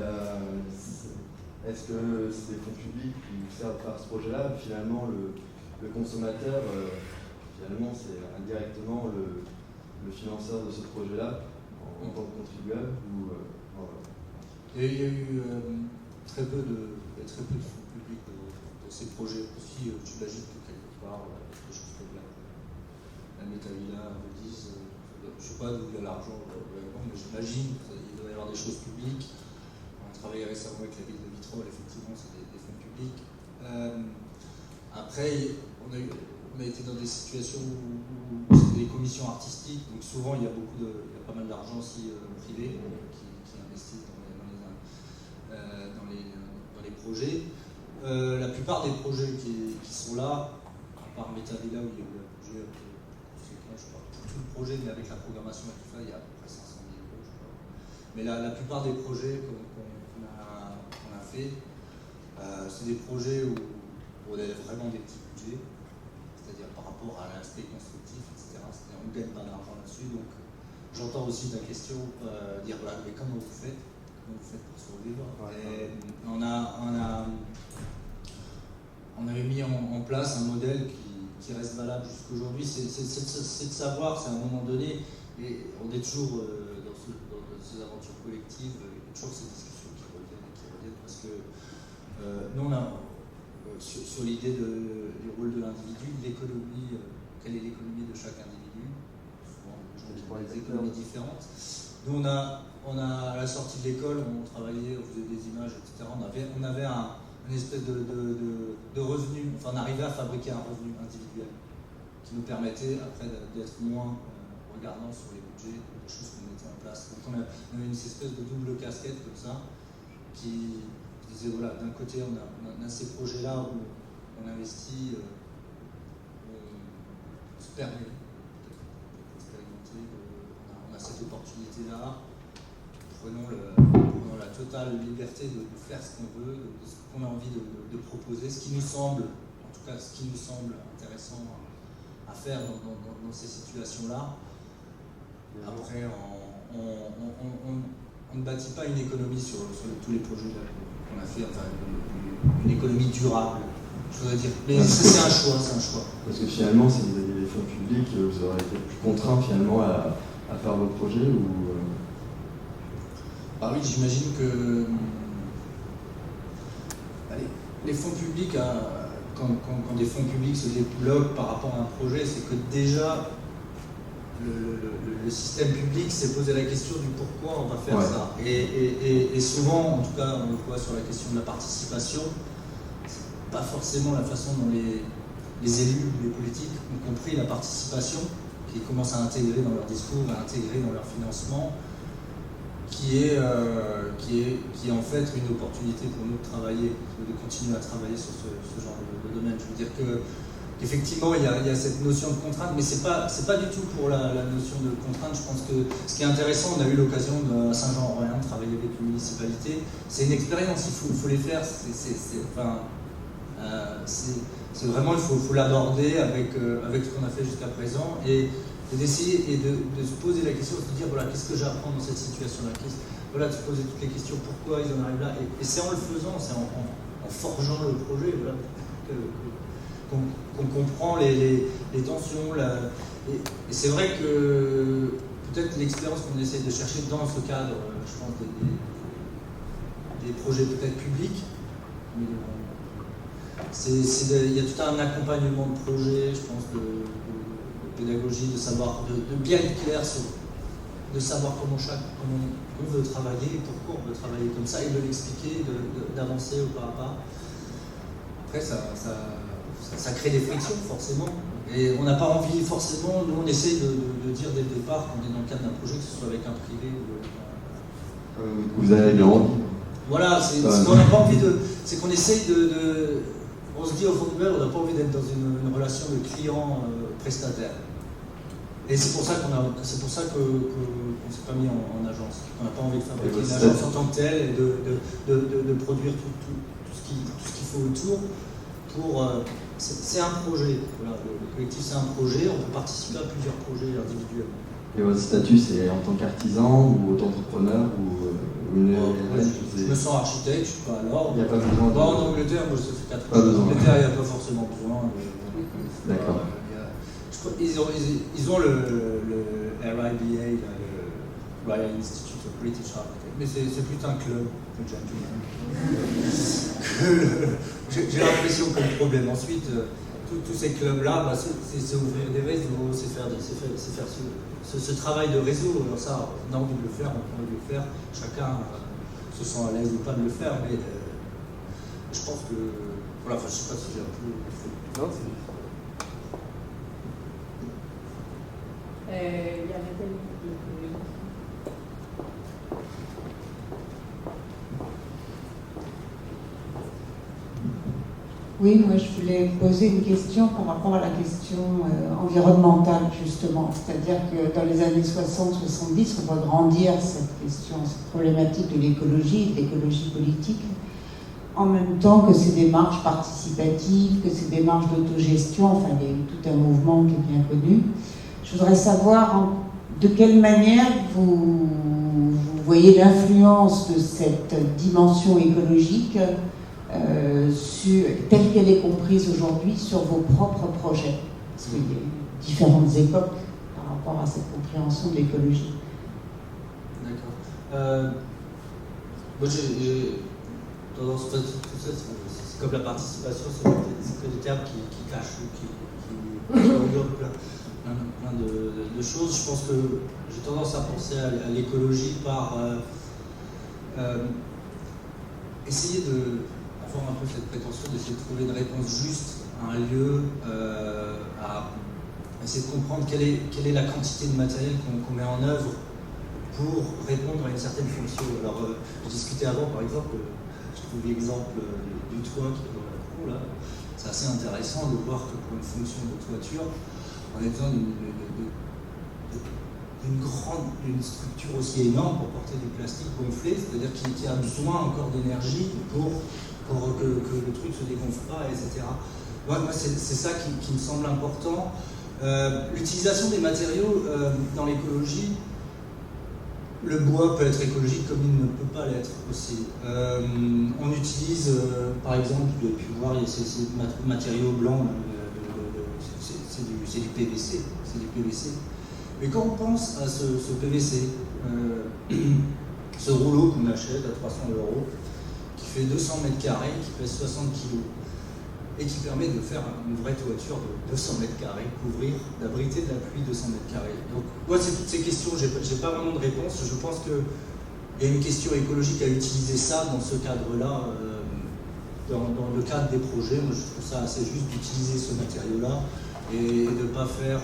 est-ce que c'est les fonds publics qui vous servent par ce projet-là? Finalement, le consommateur, finalement, c'est indirectement le financeur de ce projet-là en tant que contribuable voilà. Et il y a eu très peu de fonds publics de ces projets aussi, j'imagine que quelque part, des choses comme là. la Metavilla, Rodis, je ne sais pas d'où il y a l'argent, mais j'imagine qu'il doit y avoir des choses publiques. On a travaillé récemment avec la ville de Vitrolles, effectivement, c'est des fonds publics. Après, on a été dans des situations où c'était des commissions artistiques, donc souvent il y a pas mal d'argent aussi privé qui investit dans les projets. La plupart des projets qui sont là, à part Metavilla où il y a eu un projet conséquent, je crois, tout le projet, mais avec la programmation et tout ça, il y a à peu près 500 000 euros, je crois. Mais la plupart des projets qu'on a fait, c'est des projets où on a vraiment des petits budgets, c'est-à-dire par rapport à l'aspect constructif, etc. C'est-à-dire on ne gagne pas d'argent là-dessus, donc j'entends aussi ta question, dire voilà, mais comment vous faites pour survivre? Et on avait mis en place un modèle qui reste valable jusqu'aujourd'hui, c'est de savoir, c'est à un moment donné, et on est toujours dans ces aventures collectives, il y a toujours ces discussions qui reviennent, parce que nous on a sur l'idée du rôle de l'individu, l'économie, quelle est l'économie de chaque individu. Souvent, les gens ont des économies différentes. Nous, on a à la sortie de l'école, on travaillait, on faisait des images, etc. On avait une espèce de revenu, enfin, on arrivait à fabriquer un revenu individuel qui nous permettait après d'être moins regardant sur les budgets, des choses qu'on mettait en place. Donc, on avait une espèce de double casquette comme ça qui disait voilà, d'un côté on a ces projets-là où on investit, on se permet d'expérimenter, on a cette opportunité-là, prenons la totale liberté de faire ce qu'on veut, de ce qu'on a envie de proposer, ce qui nous semble, en tout cas ce qui nous semble intéressant à faire dans ces situations-là. Après, on ne bâtit pas une économie sur tous les projets qu'on a fait, enfin une économie durable, je voudrais dire. Mais c'est un choix. Parce que finalement, si vous aviez des fonds publics, vous auriez été plus contraint finalement à faire votre projet ou Ah oui, j'imagine que les fonds publics, quand des fonds publics se débloquent par rapport à un projet, c'est que déjà le système public s'est posé la question du pourquoi on va faire ça. Et souvent, en tout cas, on le voit sur la question de la participation, c'est pas forcément la façon dont les élus ou les politiques ont compris la participation, qui commencent à intégrer dans leur discours, à intégrer dans leur financement, qui est en fait une opportunité pour nous de travailler, de continuer à travailler sur ce genre de domaine. Je veux dire qu'effectivement, il y a cette notion de contrainte, mais c'est pas du tout pour la notion de contrainte. Je pense que ce qui est intéressant, on a eu l'occasion à Saint-Jean-en-Royan de travailler avec une municipalité. C'est une expérience, il faut les faire. C'est vraiment, il faut l'aborder avec ce qu'on a fait jusqu'à présent et d'essayer et de se poser la question, de se dire voilà, qu'est-ce que j'apprends dans cette situation-là, voilà, de se poser toutes les questions, pourquoi ils en arrivent là, et c'est en le faisant, c'est en forgeant le projet, voilà, qu'on comprend les tensions, et c'est vrai que peut-être l'expérience qu'on essaie de chercher dans ce cadre, je pense, des projets peut-être publics, mais il y a tout un accompagnement de projet, je pense, de pédagogie, de bien être clair de savoir comment on veut travailler, pourquoi on veut travailler comme ça, et de l'expliquer, d'avancer au pas à pas. Après, ça crée des frictions, forcément. Et on n'a pas envie, forcément, nous on essaye de dire dès le départ qu'on est dans le cadre d'un projet, que ce soit avec un privé ou avec un... Vous avez bien envie. Voilà, ce qu'on n'a pas envie de... C'est qu'on essaye on se dit au fond du mail, on n'a pas envie d'être dans une relation de client-prestataire. Et c'est pour ça qu'on ne s'est pas mis en agence. On n'a pas envie de fabriquer une agence en tant que telle et de produire tout ce qu'il faut autour. C'est un projet. Voilà, le collectif, c'est un projet. On peut participer à plusieurs projets individuels. Et votre statut, c'est en tant qu'artisan ou auto-entrepreneur je me sens architecte, je ne suis pas à l'ordre. Il n'y a pas besoin de... En Angleterre, moi, ça fait 4 ans. En Angleterre, il n'y a pas forcément besoin. D'accord. Ils ont le RIBA, le Royal Institute of British Architects, mais c'est plutôt un club de gentlemen. J'ai l'impression que le problème. Ensuite, tous ces clubs-là, bah, c'est ouvrir des réseaux, c'est faire ce travail de réseau. Alors ça, on a envie de le faire, on a envie de le faire. Chacun se sent à l'aise ou pas de le faire, mais je pense que... Voilà, enfin, je ne sais pas si j'ai un peu... Non, c'est... Il y a Nathalie. Oui, moi je voulais poser une question par rapport à la question environnementale justement. C'est-à-dire que dans les années 60-70, on voit grandir cette question, cette problématique de l'écologie politique, en même temps que ces démarches participatives, que ces démarches d'autogestion, enfin il y a eu tout un mouvement qui est bien connu. Je voudrais savoir de quelle manière vous voyez l'influence de cette dimension écologique telle qu'elle est comprise aujourd'hui sur vos propres projets. Parce qu'il y a eu différentes époques par rapport à cette compréhension de l'écologie. D'accord. Moi j'ai tendance, tout ça, c'est comme la participation, c'est que des termes qui cachent ou qui englobent plein de choses. Je pense que j'ai tendance à penser à l'écologie par essayer avoir un peu cette prétention d'essayer de trouver une réponse juste à un lieu, à essayer de comprendre quelle est la quantité de matériel qu'on met en œuvre pour répondre à une certaine fonction. Alors, je discutais avant, par exemple, je trouve l'exemple du toit qui est dans la cour, là. C'est assez intéressant de voir que pour une fonction de toiture, on a besoin d'une structure aussi énorme pour porter du plastique gonflé, c'est-à-dire qu'il a besoin encore d'énergie pour que le truc se dégonfle pas, etc. Moi c'est ça qui me semble important. L'utilisation des matériaux dans l'écologie, le bois peut être écologique comme il ne peut pas l'être aussi. On utilise, par exemple, vous avez pu voir, il y a ces matériaux blancs, c'est du PVC. Mais quand on pense à ce PVC, ce rouleau qu'on achète à 300 €, qui fait 200 mètres carrés, qui pèse 60 kg, et qui permet de faire une vraie toiture de 200 mètres carrés, d'abriter de la pluie 200 mètres carrés. Donc, moi, c'est toutes ces questions, j'ai pas vraiment de réponse. Je pense qu'il y a une question écologique à utiliser ça dans ce cadre-là, dans le cadre des projets. Moi, je trouve ça assez juste d'utiliser ce matériau-là et de ne pas faire,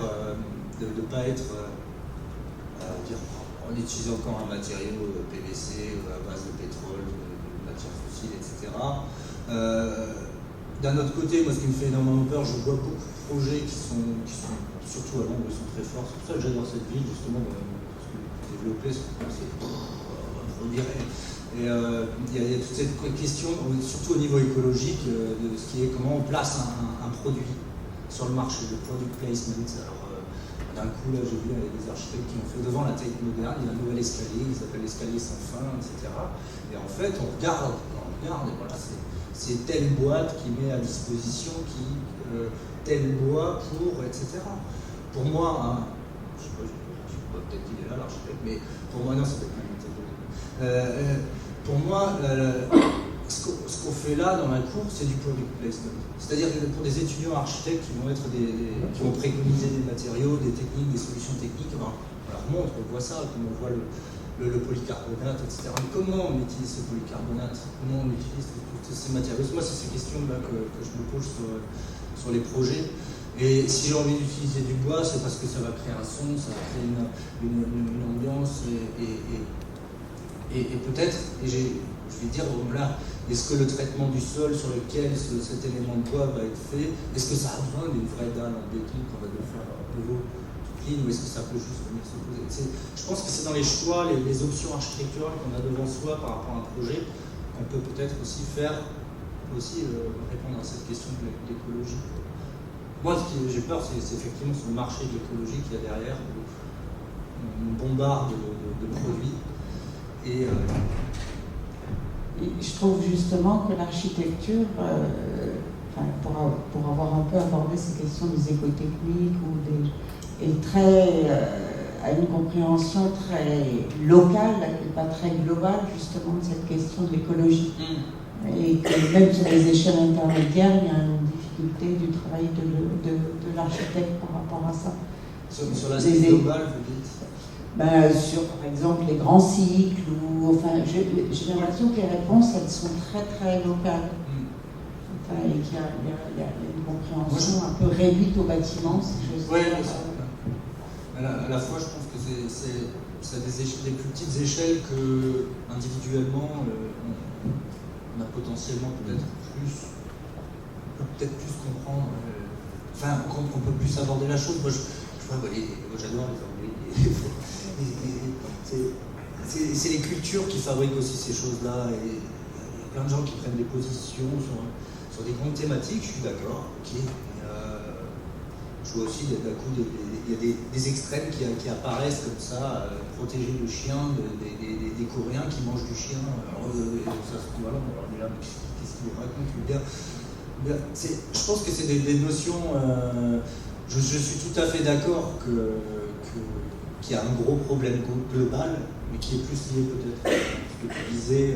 de pas être, dire, on utilise encore un matériau PVC à base de pétrole, de matières fossiles, etc. D'un autre côté, moi, ce qui me fait énormément peur, je vois beaucoup de projets qui sont surtout à Londres, ils sont très forts. C'est pour ça que j'adore cette ville, justement, parce que développer, c'est produire. Et il y a toute cette question, surtout au niveau écologique, de ce qui est comment on place un produit sur le marché, le product placement. Alors, d'un coup, là, j'ai vu des architectes qui ont fait devant la Tate moderne, il y a un nouvel escalier, il s'appelle l'escalier sans fin, etc. Et en fait, on regarde, et voilà, c'est telle boîte qui met à disposition, tel bois pour, etc. Pour moi, je sais pas, peut-être qu'il est là, l'architecte, mais pour moi, non, c'est peut-être pas une méthode. Pour moi, ce qu'on fait là dans la cour, c'est du product placement. C'est-à-dire que pour des étudiants architectes qui vont préconiser des matériaux, des techniques, des solutions techniques, on leur montre, on voit ça, comme on voit le polycarbonate, etc. Mais comment on utilise ce polycarbonate? Comment on utilise tous ces matériaux? Moi, c'est ces questions-là que je me pose sur les projets. Et si j'ai envie d'utiliser du bois, c'est parce que ça va créer un son, ça va créer une ambiance, et peut-être, je vais dire, là, est-ce que le traitement du sol sur lequel cet élément de bois va être fait, est-ce que ça a besoin d'une vraie dalle en béton qu'on va devoir faire à nouveau clean, ou est-ce que ça peut juste venir se poser? Je pense que c'est dans les choix, les options architecturales qu'on a devant soi par rapport à un projet qu'on peut peut-être aussi répondre à cette question de l'écologie. Moi, ce que j'ai peur, c'est effectivement sur le marché de l'écologie qu'il y a derrière, une bombarde de produits. Et je trouve justement que l'architecture, pour avoir un peu abordé ces questions des écotechniques, a une compréhension très locale et pas très globale justement de cette question de l'écologie. Et que même sur les échelles intermédiaires, il y a une difficultés du travail de l'architecte par rapport à ça. Sur l'aspect global, vous dites Sur, par exemple, les grands cycles, ou, enfin, j'ai l'impression que les réponses, elles sont très, très locales. Enfin, et qu'il y a une compréhension un peu réduite au bâtiment, si j'ose dire. Oui, à la fois, je pense que c'est des plus petites échelles que individuellement, on a potentiellement peut-être plus comprendre, qu'on peut plus aborder la chose. Moi, j'adore les Anglais. C'est les cultures qui fabriquent aussi ces choses-là. Et il y a plein de gens qui prennent des positions sur des grandes thématiques, je suis d'accord. Okay. Je vois aussi d'un coup il y a des extrêmes qui apparaissent comme ça, protéger le chien des Coréens qui mangent du chien. Alors, ça se trouve, alors là, qu'est-ce qu'ils racontent? Je pense que c'est des notions. Je suis tout à fait d'accord qu'il y a un gros problème global, mais qui est plus lié peut-être, que tu disais, à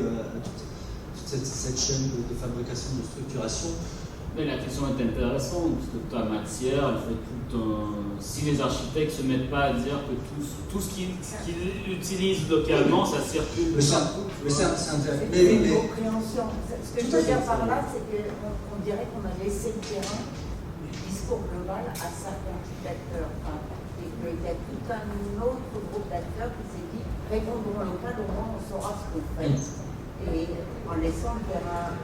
toute cette chaîne de fabrication, de structuration. Mais la question est intéressante, parce que ta matière, elle fait si les architectes ne se mettent pas à dire que tout ce qu'ils utilisent localement, ça circule. Mais c'est intéressant. C'est une compréhension. Ce que je veux dire par là, c'est qu'on dirait qu'on a laissé le terrain du discours global à certains architecteurs. Et qu'il y a tout un autre groupe d'acteurs qui s'est dit répondons au local, au moins on saura ce qu'on fait. Et en laissant le terrain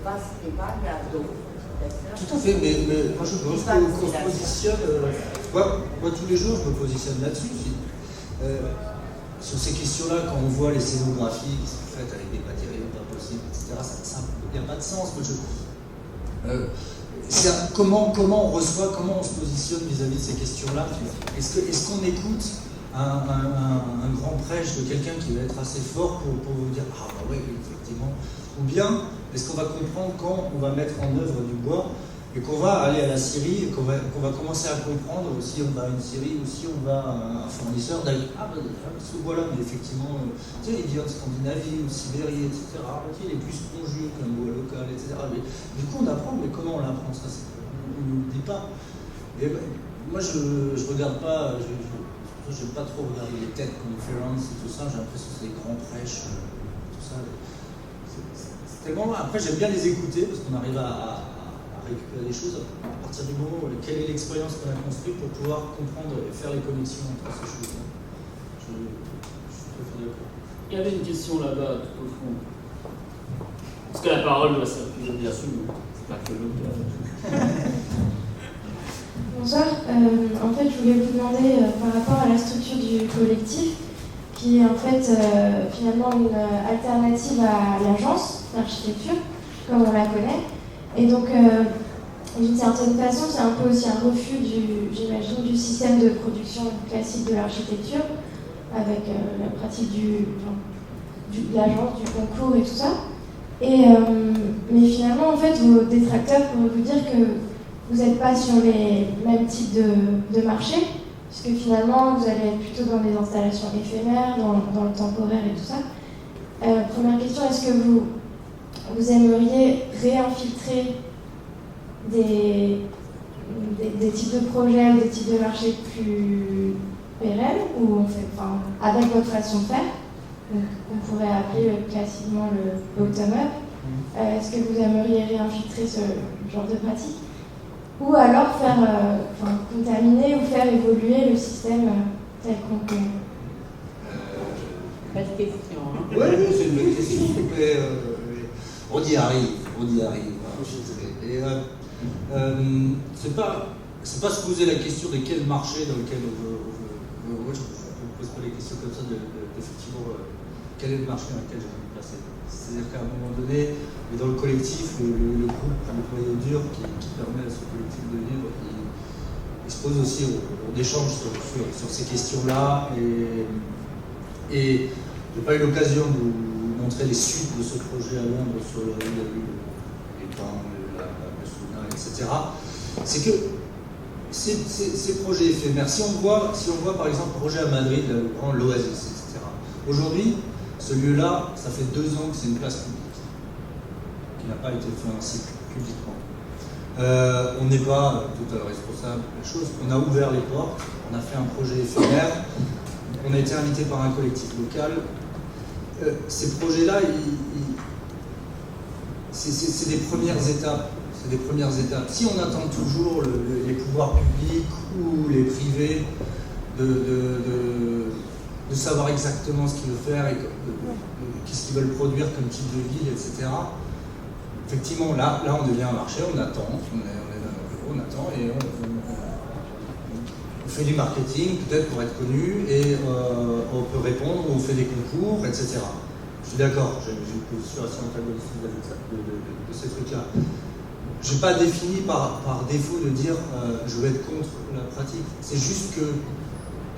vaste et vague à d'autres. Tout à fait, mais moi je pense qu'on se positionne. Moi tous les jours je me positionne là-dessus. Sur ces questions-là, quand on voit les scénographies qui sont faites avec des matériaux pas possibles, etc., ça n'a pas de sens. Comment on reçoit, comment on se positionne vis-à-vis de ces questions-là? Est-ce qu'on écoute un grand prêche de quelqu'un qui va être assez fort pour vous dire ah bah ouais, effectivement, ou bien est-ce qu'on va comprendre quand on va mettre en œuvre du bois et qu'on va aller à la scierie et qu'on va commencer à comprendre si on va à une scierie ou si on va à un fournisseur d'aller ce bois-là, mais effectivement, tu sais, il vient de Scandinavie ou Sibérie, etc. Il est plus spongieux qu'un bois local, etc. Mais, du coup, on apprend, mais comment on l'apprend ça? On ne nous dit pas. Et moi, je regarde pas. J'aime pas trop regarder les TED conferences et tout ça, j'ai l'impression que c'est des grands prêches, tout ça. C'est tellement... Après, j'aime bien les écouter parce qu'on arrive à récupérer des choses à partir du moment où quelle est l'expérience qu'on a construite pour pouvoir comprendre et faire les connexions entre ces choses-là. Je suis tout à fait d'accord. Il y avait une question là-bas, tout au fond. Parce que la parole doit circuler, bien sûr, c'est pas que l'autre. Bonsoir. En fait, je voulais vous demander par rapport à la structure du collectif, qui est en fait finalement une alternative à l'agence d'architecture, comme on la connaît. Et donc, d'une certaine façon, c'est un peu aussi un refus, j'imagine, du système de production classique de l'architecture, avec la pratique de l'agence, du concours et tout ça. Mais finalement, en fait, vos détracteurs pourraient vous dire que vous n'êtes pas sur les mêmes types de marchés, puisque finalement, vous allez être plutôt dans des installations éphémères, dans le temporaire et tout ça. Première question, est-ce que vous aimeriez réinfiltrer des types de projets ou des types de marchés plus pérennes, ou avec votre façon de faire, on pourrait appeler classiquement le bottom-up? Est-ce que vous aimeriez réinfiltrer ce genre de pratique? Ou alors contaminer ou faire évoluer le système tel qu'on peut? Belle question. Oui, c'est une bonne question. Mais, on y arrive. Et, c'est pas se poser la question de quel marché dans lequel on veut. Moi, je ne pose pas les questions comme ça effectivement, quel est le marché dans lequel j'ai envie de placer. C'est-à-dire qu'à un moment donné, dans le collectif, le groupe, le noyau dur qui permet à ce collectif de vivre, il se pose aussi, on échange sur ces questions-là. Et je n'ai pas eu l'occasion de vous montrer les suites de ce projet à Londres sur les pins, le Souna, etc. C'est que ces projets éphémères, si on voit par exemple le projet à Madrid, l'Oasis, etc. Aujourd'hui, ce lieu-là, ça fait 2 ans que c'est une place publique, qui n'a pas été financée publiquement. On n'est pas tout responsable des choses. On a ouvert les portes, on a fait un projet éphémère, on a été invité par un collectif local. Ces projets-là, c'est des premières étapes. C'est des premières étapes. Si on attend toujours les pouvoirs publics ou les privés de savoir exactement ce qu'ils veulent faire et qu'est-ce qu'ils veulent produire comme type de ville, etc. Effectivement, là on devient un marché, on attend, on est dans nos bureaux, on attend et on fait du marketing, peut-être pour être connu, et on peut répondre, on fait des concours, etc. Je suis d'accord, j'ai une position assez antagoniste de ces trucs-là. Je n'ai pas défini par défaut de dire je vais être contre la pratique. C'est juste que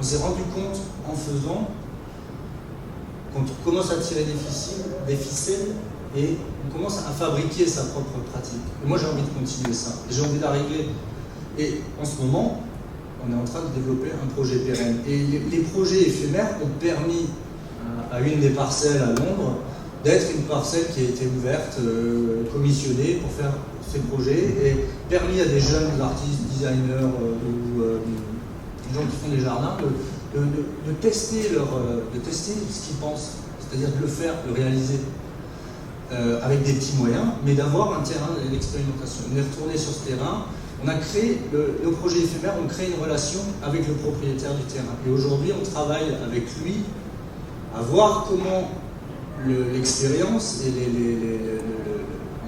on s'est rendu compte en faisant, quand on commence à tirer des ficelles et on commence à fabriquer sa propre pratique. Et moi j'ai envie de continuer ça, et j'ai envie d'arriver. Et en ce moment, on est en train de développer un projet pérenne. Et les projets éphémères ont permis à une des parcelles à Londres d'être une parcelle qui a été ouverte, commissionnée pour faire ces projets, et permis à des jeunes artistes, designers ou des gens qui font des jardins de tester ce qu'ils pensent, c'est-à-dire de le faire, de le réaliser avec des petits moyens, mais d'avoir un terrain d'expérimentation. On est retourné sur ce terrain, on a créé, le projet éphémère, on crée une relation avec le propriétaire du terrain. Et aujourd'hui, on travaille avec lui à voir comment l'expérience et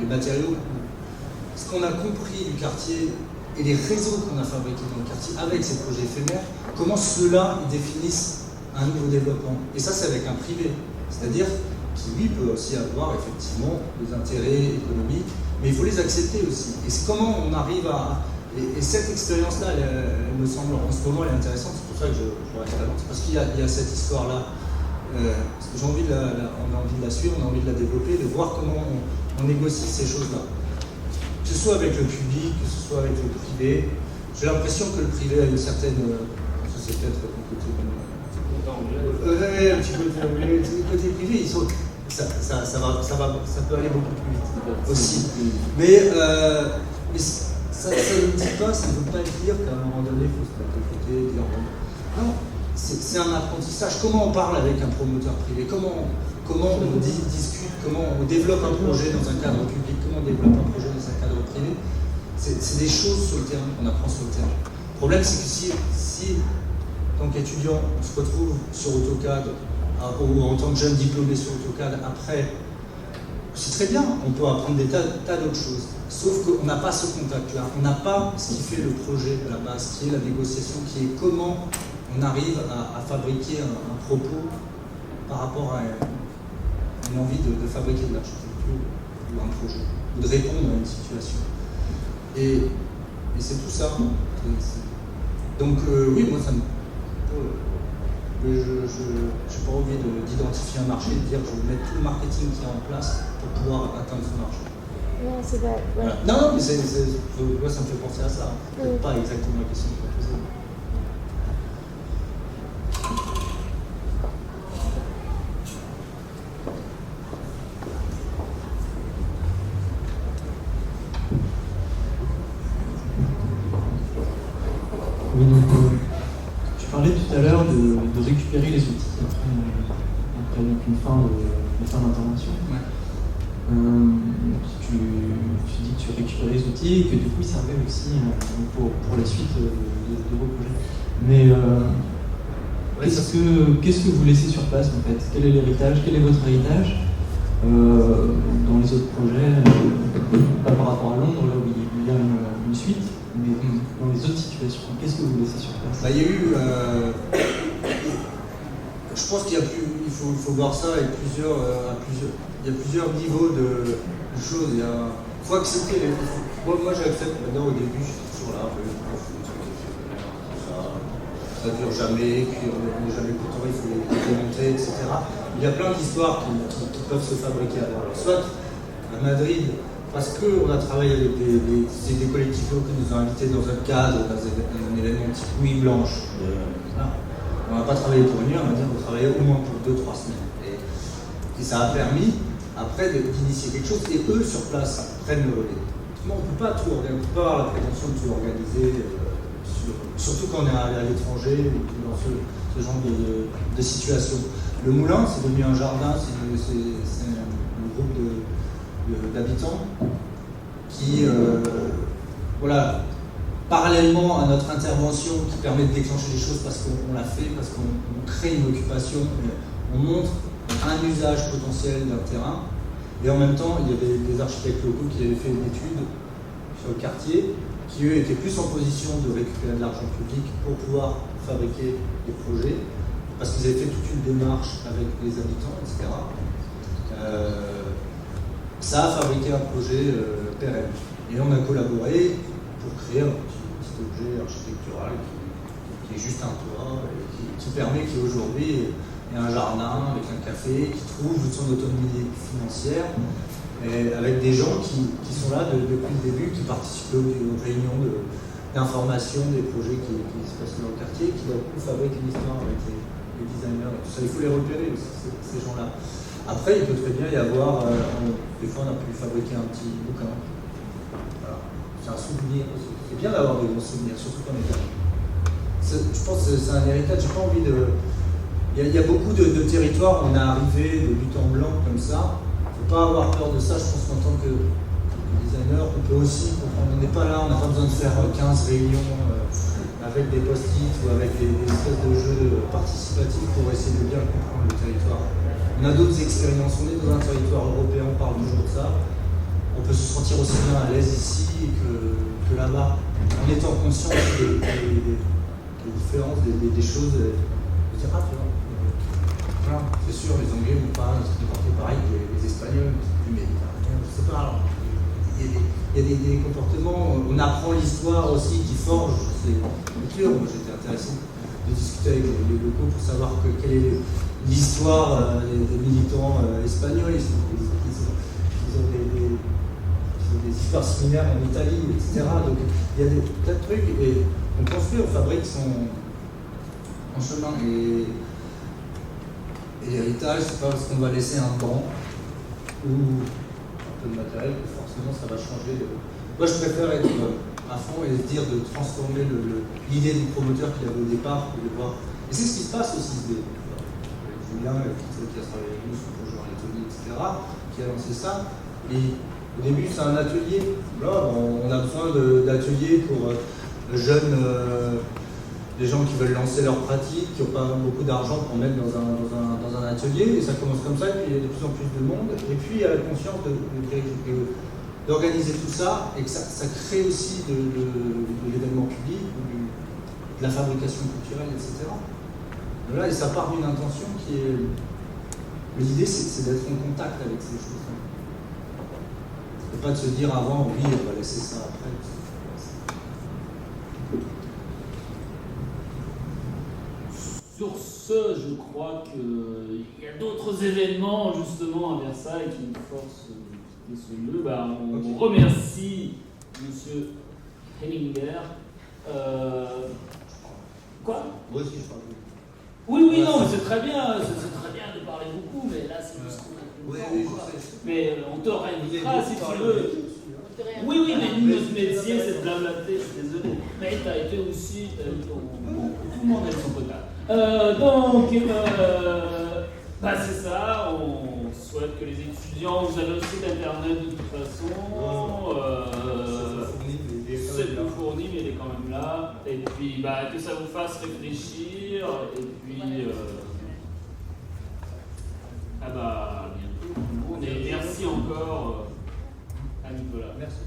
les matériaux, ce qu'on a compris du quartier et les réseaux qu'on a fabriqués dans le quartier avec ces projets éphémères, comment ceux-là définissent un nouveau développement. Et ça, c'est avec un privé, c'est-à-dire qui, lui, peut aussi avoir effectivement des intérêts économiques, mais il faut les accepter aussi. Et c'est comment on arrive à... Et cette expérience-là, elle me semble, en ce moment, elle est intéressante, c'est pour ça que je reste là. C'est parce qu'il y a cette histoire-là. On a envie de la suivre, on a envie de la développer, de voir comment on négocie ces choses-là. Que ce soit avec le public, que ce soit avec le privé. J'ai l'impression que le privé a une certaine... ça c'est peut-être un côté... un petit peu anglais. Le côté privé, ça peut aller beaucoup plus vite aussi. Mais ça ne dit pas, ça ne veut pas dire qu'à un moment donné, il faut se mettre de côté, dire non. C'est un apprentissage. Comment on parle avec un promoteur privé? Comment on discute? Comment on développe un projet dans un cadre public? Comment on développe un projet dans un cadre privé? C'est des choses sur le terrain qu'on apprend sur le terrain. Le problème, c'est que si en tant qu'étudiant, on se retrouve sur AutoCAD, ou en tant que jeune diplômé sur AutoCAD, après, c'est très bien, on peut apprendre des tas d'autres choses. Sauf qu'on n'a pas ce contact-là. On n'a pas ce qui fait le projet à la base, qui est la négociation, qui est comment on arrive à fabriquer un propos par rapport à une envie de fabriquer de l'architecture ou un projet, ou de répondre à une situation. Et c'est tout ça. Donc oui, moi ça me... je n'ai pas envie d'identifier un marché, de dire que je vais mettre tout le marketing qui est en place pour pouvoir atteindre ce marché. Non, c'est pas... Ouais. Voilà. Non, mais moi ça me fait penser à ça. C'est pas exactement la question que je posais. Oui, donc, tu parlais tout à l'heure de récupérer les outils après donc une fin d'intervention. Ouais. Tu dis que tu récupérais les outils et que du coup ils servaient aussi pour la suite de vos projets. Mais qu'est-ce que vous laissez sur place en fait? Quel est l'héritage? Quel est votre héritage dans les autres projets? Pas par rapport à Londres, là où il y a une suite, mais dans les autres situations, qu'est-ce que vous laissez sur place? Il y a eu... je pense qu'il faut voir ça avec il y a plusieurs niveaux de choses. Il faut accepter les... Moi j'accepte maintenant, au début, je suis toujours là, ça ne dure jamais, puis on n'est jamais content, il faut les démonter, etc. Il y a plein d'histoires qui peuvent se fabriquer. Alors, soit à Madrid, parce qu'on a travaillé avec des collectifs locaux qui nous ont invités dans un cadre, dans un événement type Nuit Blanche. On n'a pas travaillé pour une nuit, on va dire qu'on travaillait au moins pour 2-3 semaines. Et ça a permis, après, d'initier quelque chose, et eux, sur place, prennent le relais. on ne peut pas tout organiser, on ne peut pas avoir la prétention de tout organiser, surtout quand on est à l'étranger ou dans ce genre de situation. Le moulin, c'est devenu un jardin, c'est un groupe d'habitants qui, voilà, parallèlement à notre intervention qui permet de déclencher les choses parce qu'on l'a fait, parce qu'on crée une occupation, on montre un usage potentiel d'un terrain, et en même temps, il y avait des architectes locaux qui avaient fait une étude sur le quartier, qui eux étaient plus en position de récupérer de l'argent public pour pouvoir fabriquer des projets, parce qu'ils avaient fait toute une démarche avec les habitants, etc. Ça a fabriqué un projet pérenne. Et on a collaboré pour créer un petit objet architectural qui est juste un toit, et qui permet qu'aujourd'hui, il y a un jardin avec un café, qui trouve son autonomie financière, et avec des gens qui sont là depuis le début, qui participent aux réunions d'information des projets qui se passent dans le quartier, qui d'un coup fabriquent une histoire avec les designers et tout ça. Il faut les repérer aussi, ces gens-là. Après, il peut très bien y avoir, des fois on a pu fabriquer un petit bouquin. Voilà. C'est un souvenir aussi. C'est bien d'avoir des bons souvenirs, surtout quand on est gamin. Je pense que c'est un héritage, j'ai pas envie de... Il y a beaucoup de territoires où on est arrivé de but en blanc comme ça. Il ne faut pas avoir peur de ça. Je pense qu'en tant que designer, on peut aussi comprendre. On n'est pas là, on n'a pas besoin de faire 15 réunions avec des post-it ou avec des espèces de jeux participatifs pour essayer de bien comprendre le territoire. On a d'autres expériences. On est dans un territoire européen, on parle toujours de ça. On peut se sentir aussi bien à l'aise ici que là-bas, en étant conscient des différences, des choses. Tu vois, voilà, c'est sûr, les Anglais vont pas se comporter pareil que les Espagnols, du Méditerranée, je sais pas. Alors, il y a des comportements, on apprend l'histoire aussi qui forge ces cultures. Moi j'étais intéressé de discuter avec les locaux pour savoir quelle est l'histoire des militants espagnols. Ils ont des histoires similaires en Italie, etc. Donc il y a des tas de trucs et on construit, on fabrique son chemin. Et l'héritage, c'est pas parce qu'on va laisser un banc ou un peu de matériel que forcément ça va changer. Moi je préfère être à fond et dire de transformer l'idée du promoteur qu'il avait au départ, de voir. Et c'est ce qui se passe aussi. Julien, qui a travaillé avec nous sur le projet en Lettonie, etc., qui a lancé ça. Et au début, c'est un atelier. Là, on a besoin d'ateliers pour jeunes. Des gens qui veulent lancer leur pratique, qui n'ont pas beaucoup d'argent pour mettre dans un atelier, et ça commence comme ça, et puis il y a de plus en plus de monde, et puis il y a la conscience d'organiser tout ça, et que ça crée aussi de l'événement public, de la fabrication culturelle, etc. Là, et ça part d'une intention qui est... Mais l'idée, c'est d'être en contact avec ces choses-là. Et pas de se dire avant, oui, on va laisser ça après. Sur ce, je crois qu'il y a d'autres événements justement à Versailles qui nous forcent ce lieu. On remercie M. Henninger. Quoi ? Moi aussi, je parle. Oui, non, mais c'est très bien de parler beaucoup, mais là c'est juste qu'on a plus Oui, de temps. je sais. Mais on te réinvitera si tu veux. Oui, mais notre métier c'est de blablater, je suis désolé. Mais t'as été aussi, tout le monde a son quota. C'est ça, on souhaite que les étudiants, vous avez aussi l'internet de toute façon, c'est peu fourni mais il est quand même là, et puis que ça vous fasse réfléchir, et puis à bientôt tout le monde, et merci encore à Nicolas. Merci.